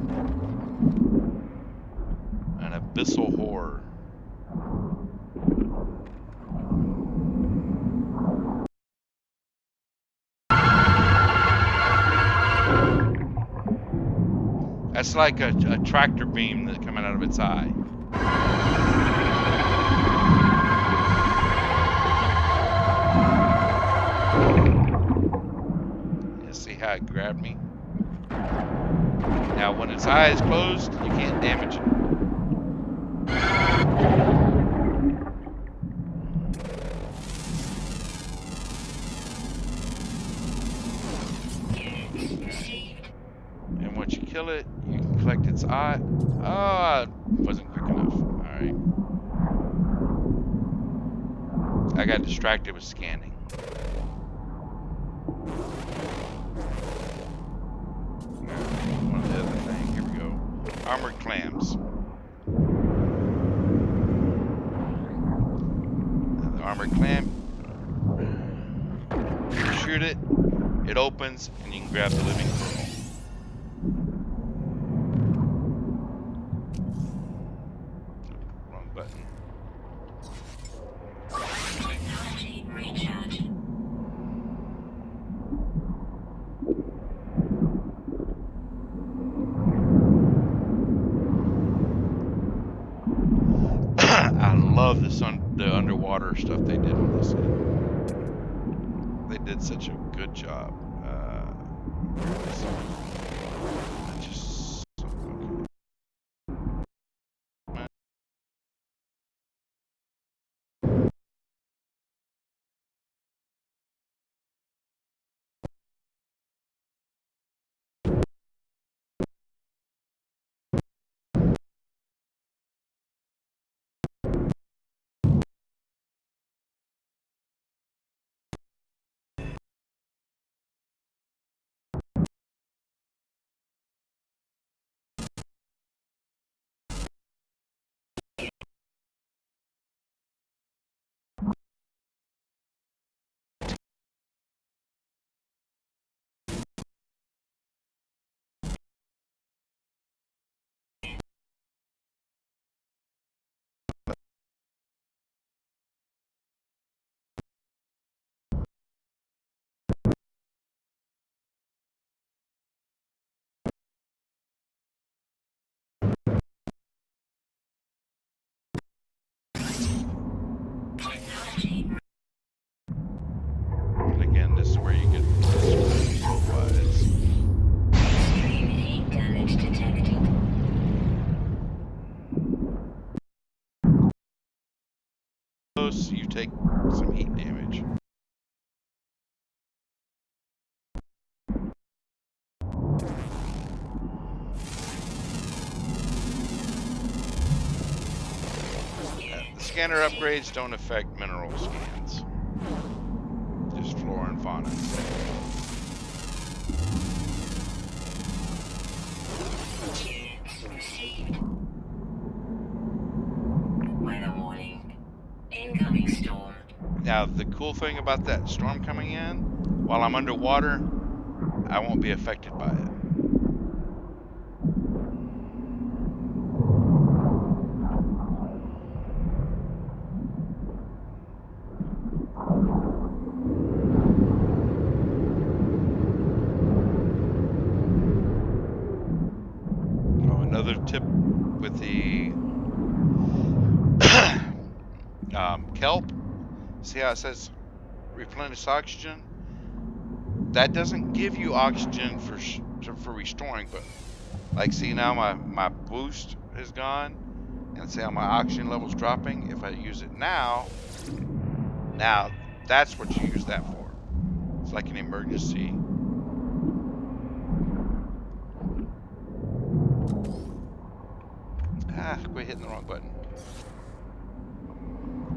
An abyssal horror. That's like a tractor beam that's coming out of its eye. You see how it grabbed me? Now when its eye is closed, you can't damage it. And once you kill it, you can collect its eye. Oh, it wasn't quick enough. Alright. I got distracted with scanning. One of the other things. Here we go. Armored clams. Now the armored clam. You shoot it, it opens, and you can grab the living kernel. Wrong button. Technology recharging. I love the underwater stuff they did with this. They did such a good job. close, you take some heat damage. The scanner upgrades don't affect mineral scans. Just flora and fauna. Units received. Weather warning. Incoming storm. Now, the cool thing about that storm coming in, while I'm underwater, I won't be affected by it. Oh, another tip with the kelp. See how it says replenish oxygen? That doesn't give you oxygen for restoring, but like, see now my boost is gone, and see how my oxygen level's dropping. If I use it now that's what you use that for. It's like an emergency. Quit hitting the wrong button.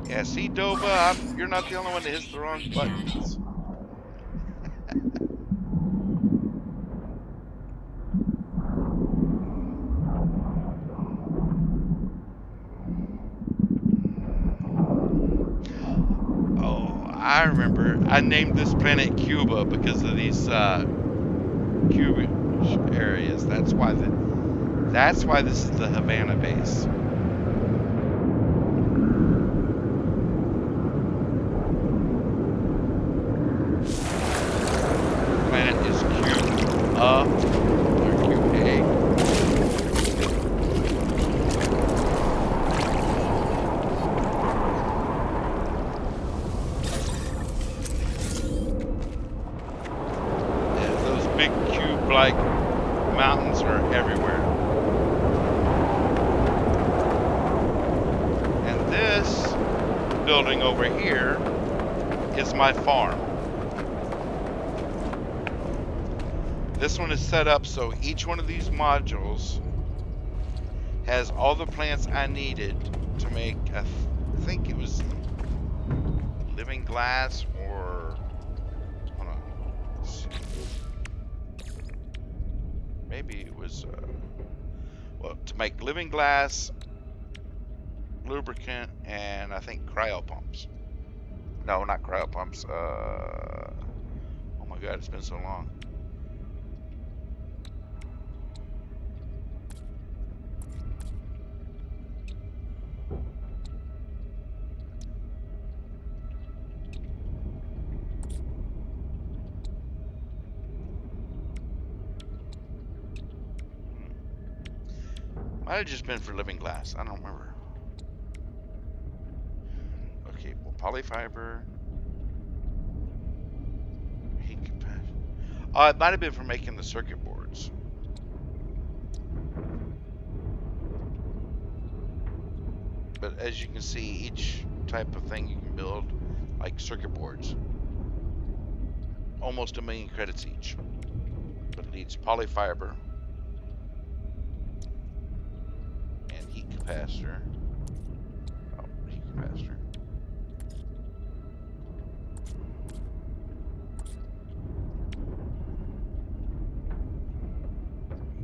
Yeah, see, Dova, you're not the only one that hits the wrong buttons. Oh, I remember. I named this planet Cuba because of these Cuban areas. That's why this is the Havana base. Planet is Cuba or Cuba. Big cube-like mountains are everywhere. And this building over here is my farm. This one is set up so each one of these modules has all the plants I needed to make, I think it was living glass or, hold on, let's see. Maybe it was, well, to make living glass, lubricant, and I think cryo pumps. No, not cryo pumps. Oh my God, it's been so long. Might have just been for living glass. I don't remember. Okay, well, polyfiber. Heat capacity. Oh, it might have been for making the circuit boards. But as you can see, each type of thing you can build, like circuit boards, almost 1 million credits each. But it needs polyfiber and heat capacitor. Oh, heat capacitor.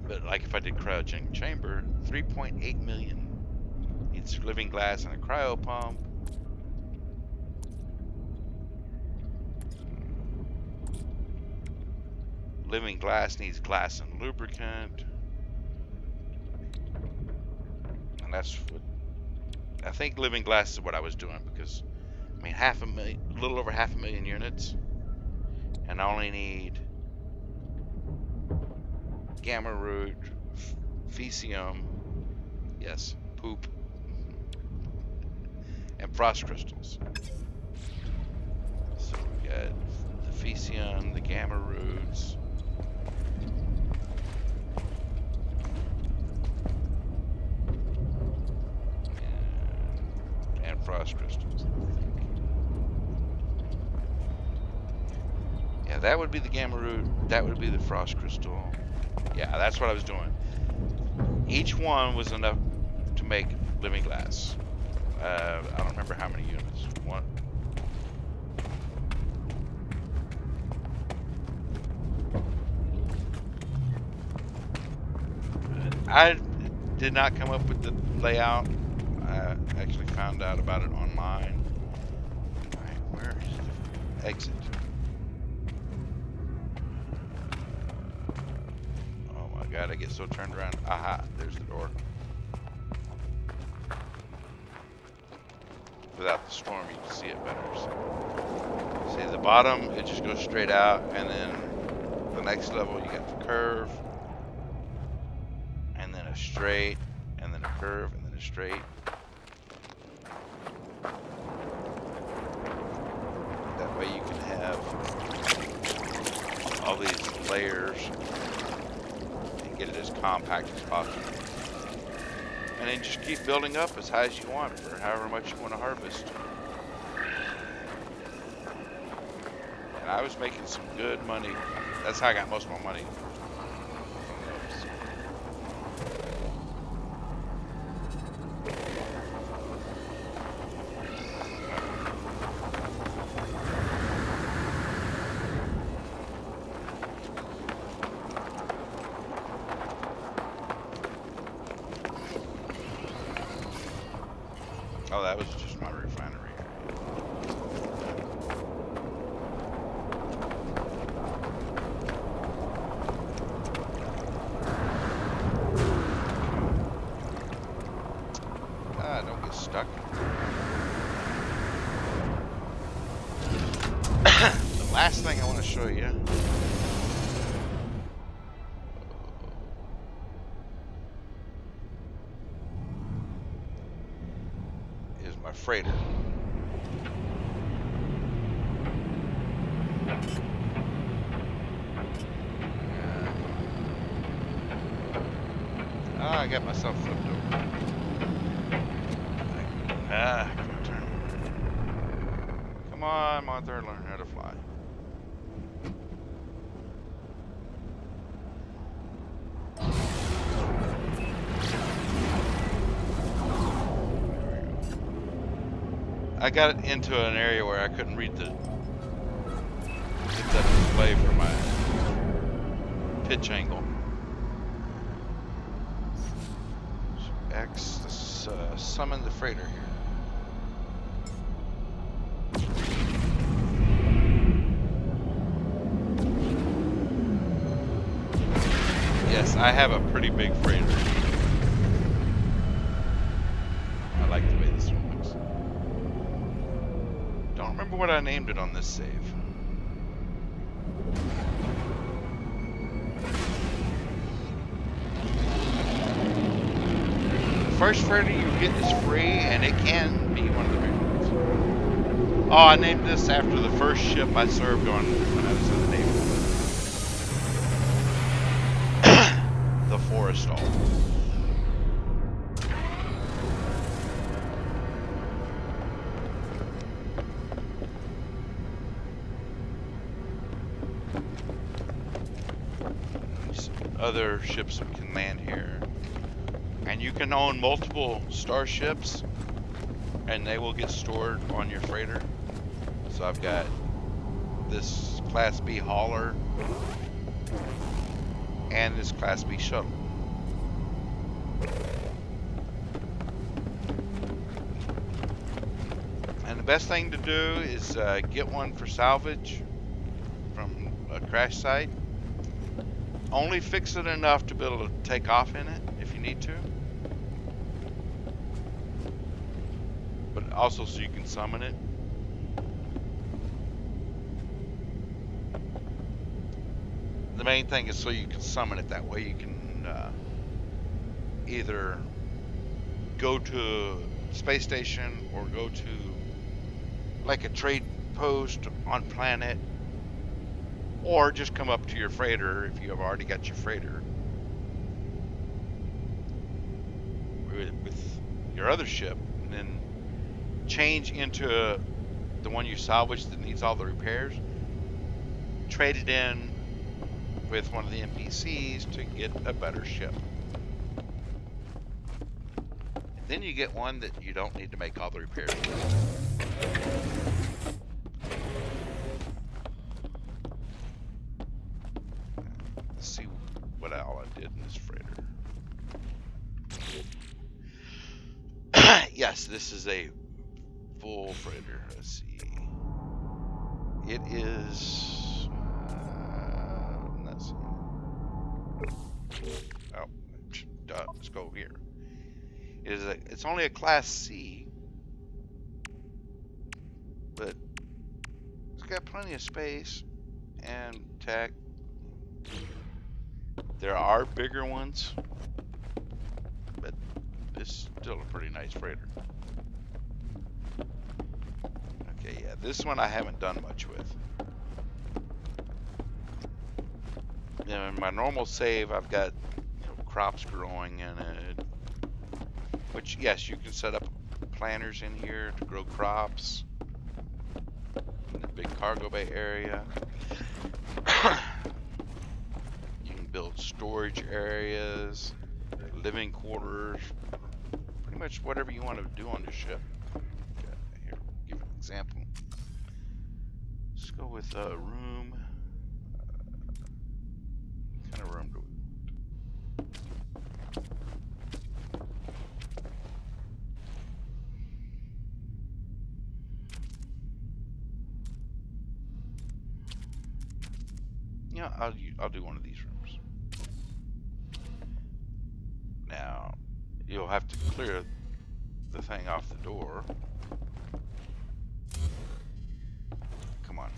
But like if I did cryogenic chamber, 3.8 million. Needs living glass and a cryo pump. Living glass needs glass and lubricant. And that's what I think living glass is what I was doing, because I mean a little over 500,000 units, and I only need gamma root, Fecium, yes, poop, and frost crystals. So we got the Fecium, the gamma roots, and frost crystals. Yeah, that would be the gamma root. That would be the frost crystal. Yeah, that's what I was doing. Each one was enough to make living glass. I don't remember how many units. One. I did not come up with the layout. I actually found out about it online. Alright, where is the exit? Oh my god, I get so turned around. Aha, there's the door. Without the storm, you can see it better. So, see the bottom, it just goes straight out, and then the next level, you got the curve, and then a straight, and then a curve, and then a straight. That way you can have all these layers and get it as compact as possible. And then just keep building up as high as you want for however much you want to harvest. And I was making some good money. That's how I got most of my money. Oh, that was just my refinery. Ah, don't get stuck. The last thing I want to show you is my freighter. Ah, I got myself flipped over. Ah, turn. Come on, Martha, learn how to fly. I got into an area where I couldn't read the display for my pitch angle. So X, let's summon the freighter here. Yes, I have a pretty big freighter. I like the way this one looks. Don't remember what I named it on this save. The first freighter you get is free, and it can be one of the big ones. Oh, I named this after the first ship I served on when I was in the Navy. The Forrestal. Other ships can land here, and you can own multiple starships, and they will get stored on your freighter. So I've got this Class B hauler and this Class B shuttle. And the best thing to do is get one for salvage from a crash site. Only fix it enough to be able to take off in it if you need to. But also so you can summon it. The main thing is so you can summon it. That way you can either go to space station or go to like a trade post on planet, or just come up to your freighter if you have already got your freighter with your other ship, and then change into the one you salvaged that needs all the repairs, trade it in with one of the NPCs to get a better ship. Then you get one that you don't need to make all the repairs with. Let's see what all I did in this freighter. Yes, this is a full freighter. Let's see. It is. Let's see. Oh, duh, let's go here. It's only a Class C, but it's got plenty of space and tech. There are bigger ones, but it's still a pretty nice freighter. Okay, yeah, this one I haven't done much with. You know, in my normal save, I've got crops growing in it. Which, yes, you can set up planters in here to grow crops in the big cargo bay area. You can build storage areas, living quarters, pretty much whatever you want to do on the ship. Okay, here, give an example. Let's go with a room. What kind of room do we want? Yeah, I'll do one of these rooms. Now, you'll have to clear the thing off the door. Come on.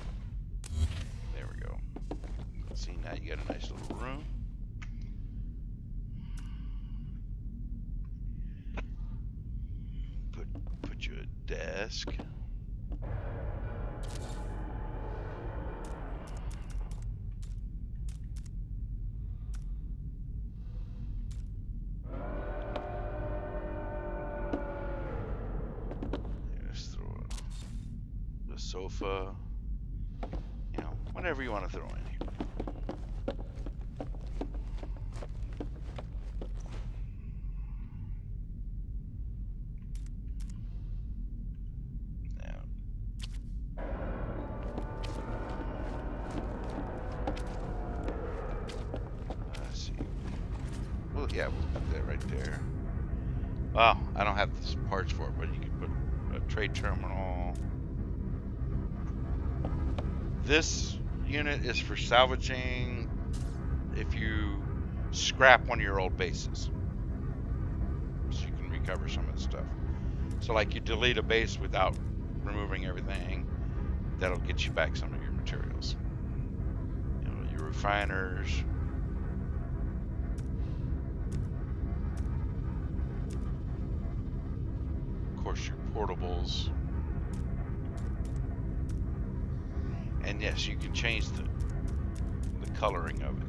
There we go. See, now you got a nice little room. Put you a desk. Sofa, whatever you want to throw in here. Now, let's see. Well, yeah, we'll put that right there. Well, I don't have the parts for it, but you can put a trade terminal. This unit is for salvaging if you scrap one of your old bases. So you can recover some of the stuff. So like you delete a base without removing everything, that'll get you back some of your materials. Your refiners. Of course, your portables. And yes, you can change the coloring of it.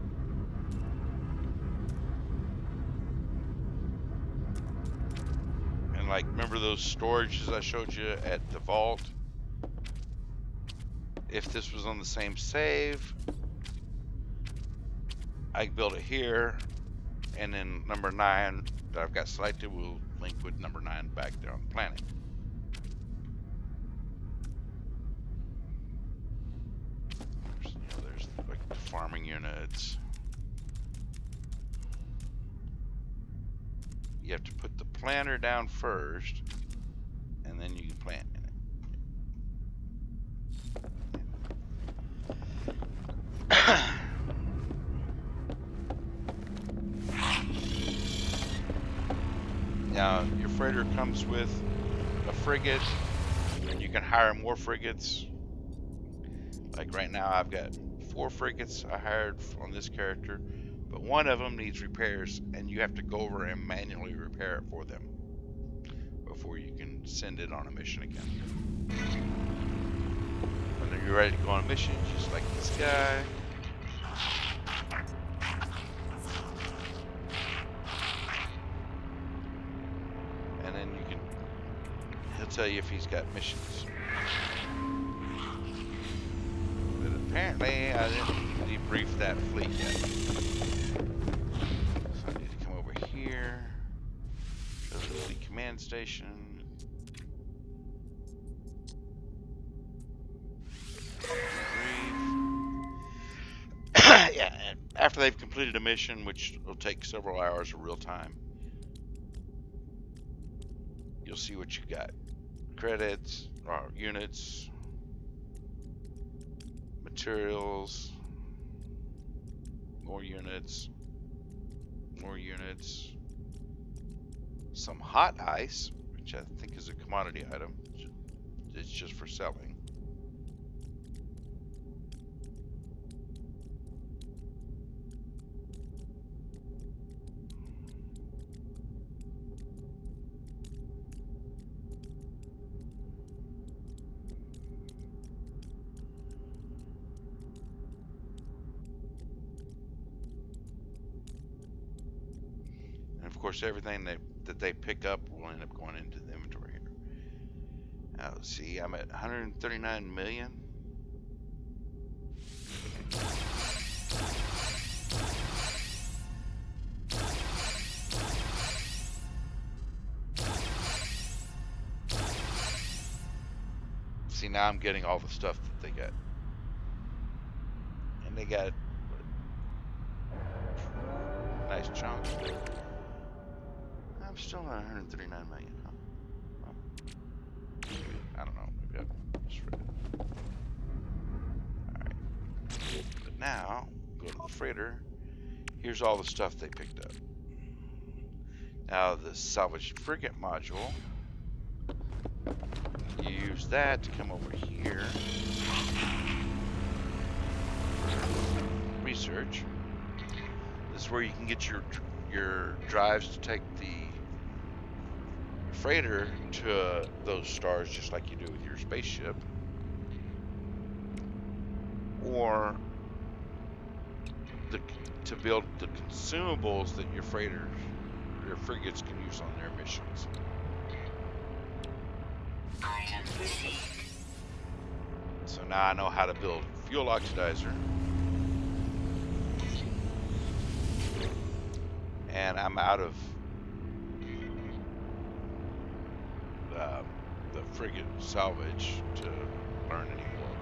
And like, remember those storages I showed you at the vault? If this was on the same save, I can build it here, and then number 9 that I've got selected will link with number 9 back there on the planet. Farming units. You have to put the planter down first, and then you can plant in it. Now, your freighter comes with a frigate, and you can hire more frigates. Like right now, I've got 4 frigates I hired on this character, but one of them needs repairs, and you have to go over and manually repair it for them before you can send it on a mission again. When you're ready to go on a mission, just like this guy. And then you can he'll tell you if he's got missions. But apparently I didn't debrief that fleet yet. So I need to come over here, go to the fleet command station. Yeah, and after they've completed a mission, which will take several hours of real time, you'll see what you got. Credits, or units, materials, more units, some hot ice, which I think is a commodity item. It's just for selling. Of course, everything that they pick up will end up going into the inventory here. Now, let's see, I'm at 139 million. See, now I'm getting all the stuff that they got. And they got nice chunk. I'm still at 139 million. Huh? Well, I don't know. Maybe I just read it. Alright. But now, go to the freighter. Here's all the stuff they picked up. Now, the salvaged frigate module. You use that to come over here for research. This is where you can get your drives to take the freighter to those stars, just like you do with your spaceship, or to build the consumables that your frigates can use on their missions. Item received. So now I know how to build fuel oxidizer, and I'm out of the frigate salvage to learn anymore.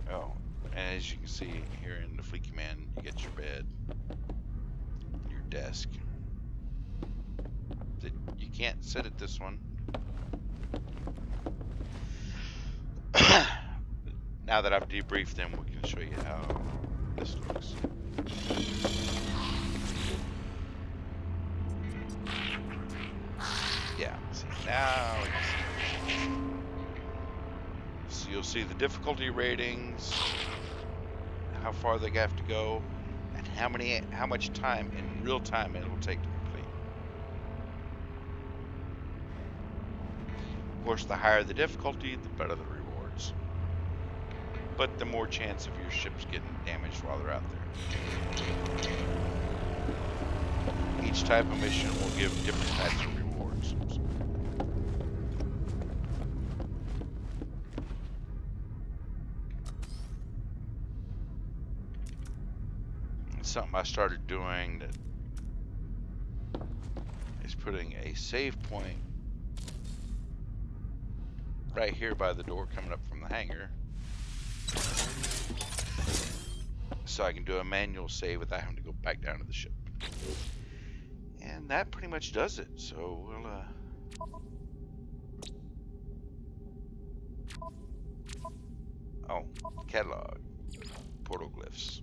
Oh, and as you can see here in the fleet command, you get your bed, your desk. You can't sit at this one. Now that I've debriefed them, we can show you how this looks. Yeah, see, now we can see. So you'll see the difficulty ratings, how far they have to go, and how much time in real time it will take to complete. Of course, the higher the difficulty, the better the rewards. But the more chance of your ships getting damaged while they're out there. Each type of mission will give different types of rewards. It's something I started doing that is putting a save point right here by the door coming up from the hangar, so I can do a manual save without having to go back down to the ship. And that pretty much does it. So we'll oh, catalog, portoglyphs.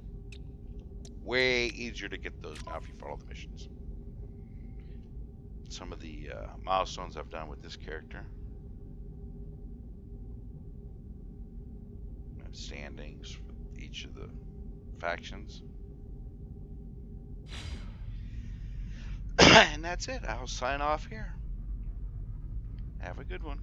Way easier to get those now if you follow the missions. Some of the milestones I've done with this character. Standings for each of the factions. And that's it. I'll sign off here. Have a good one.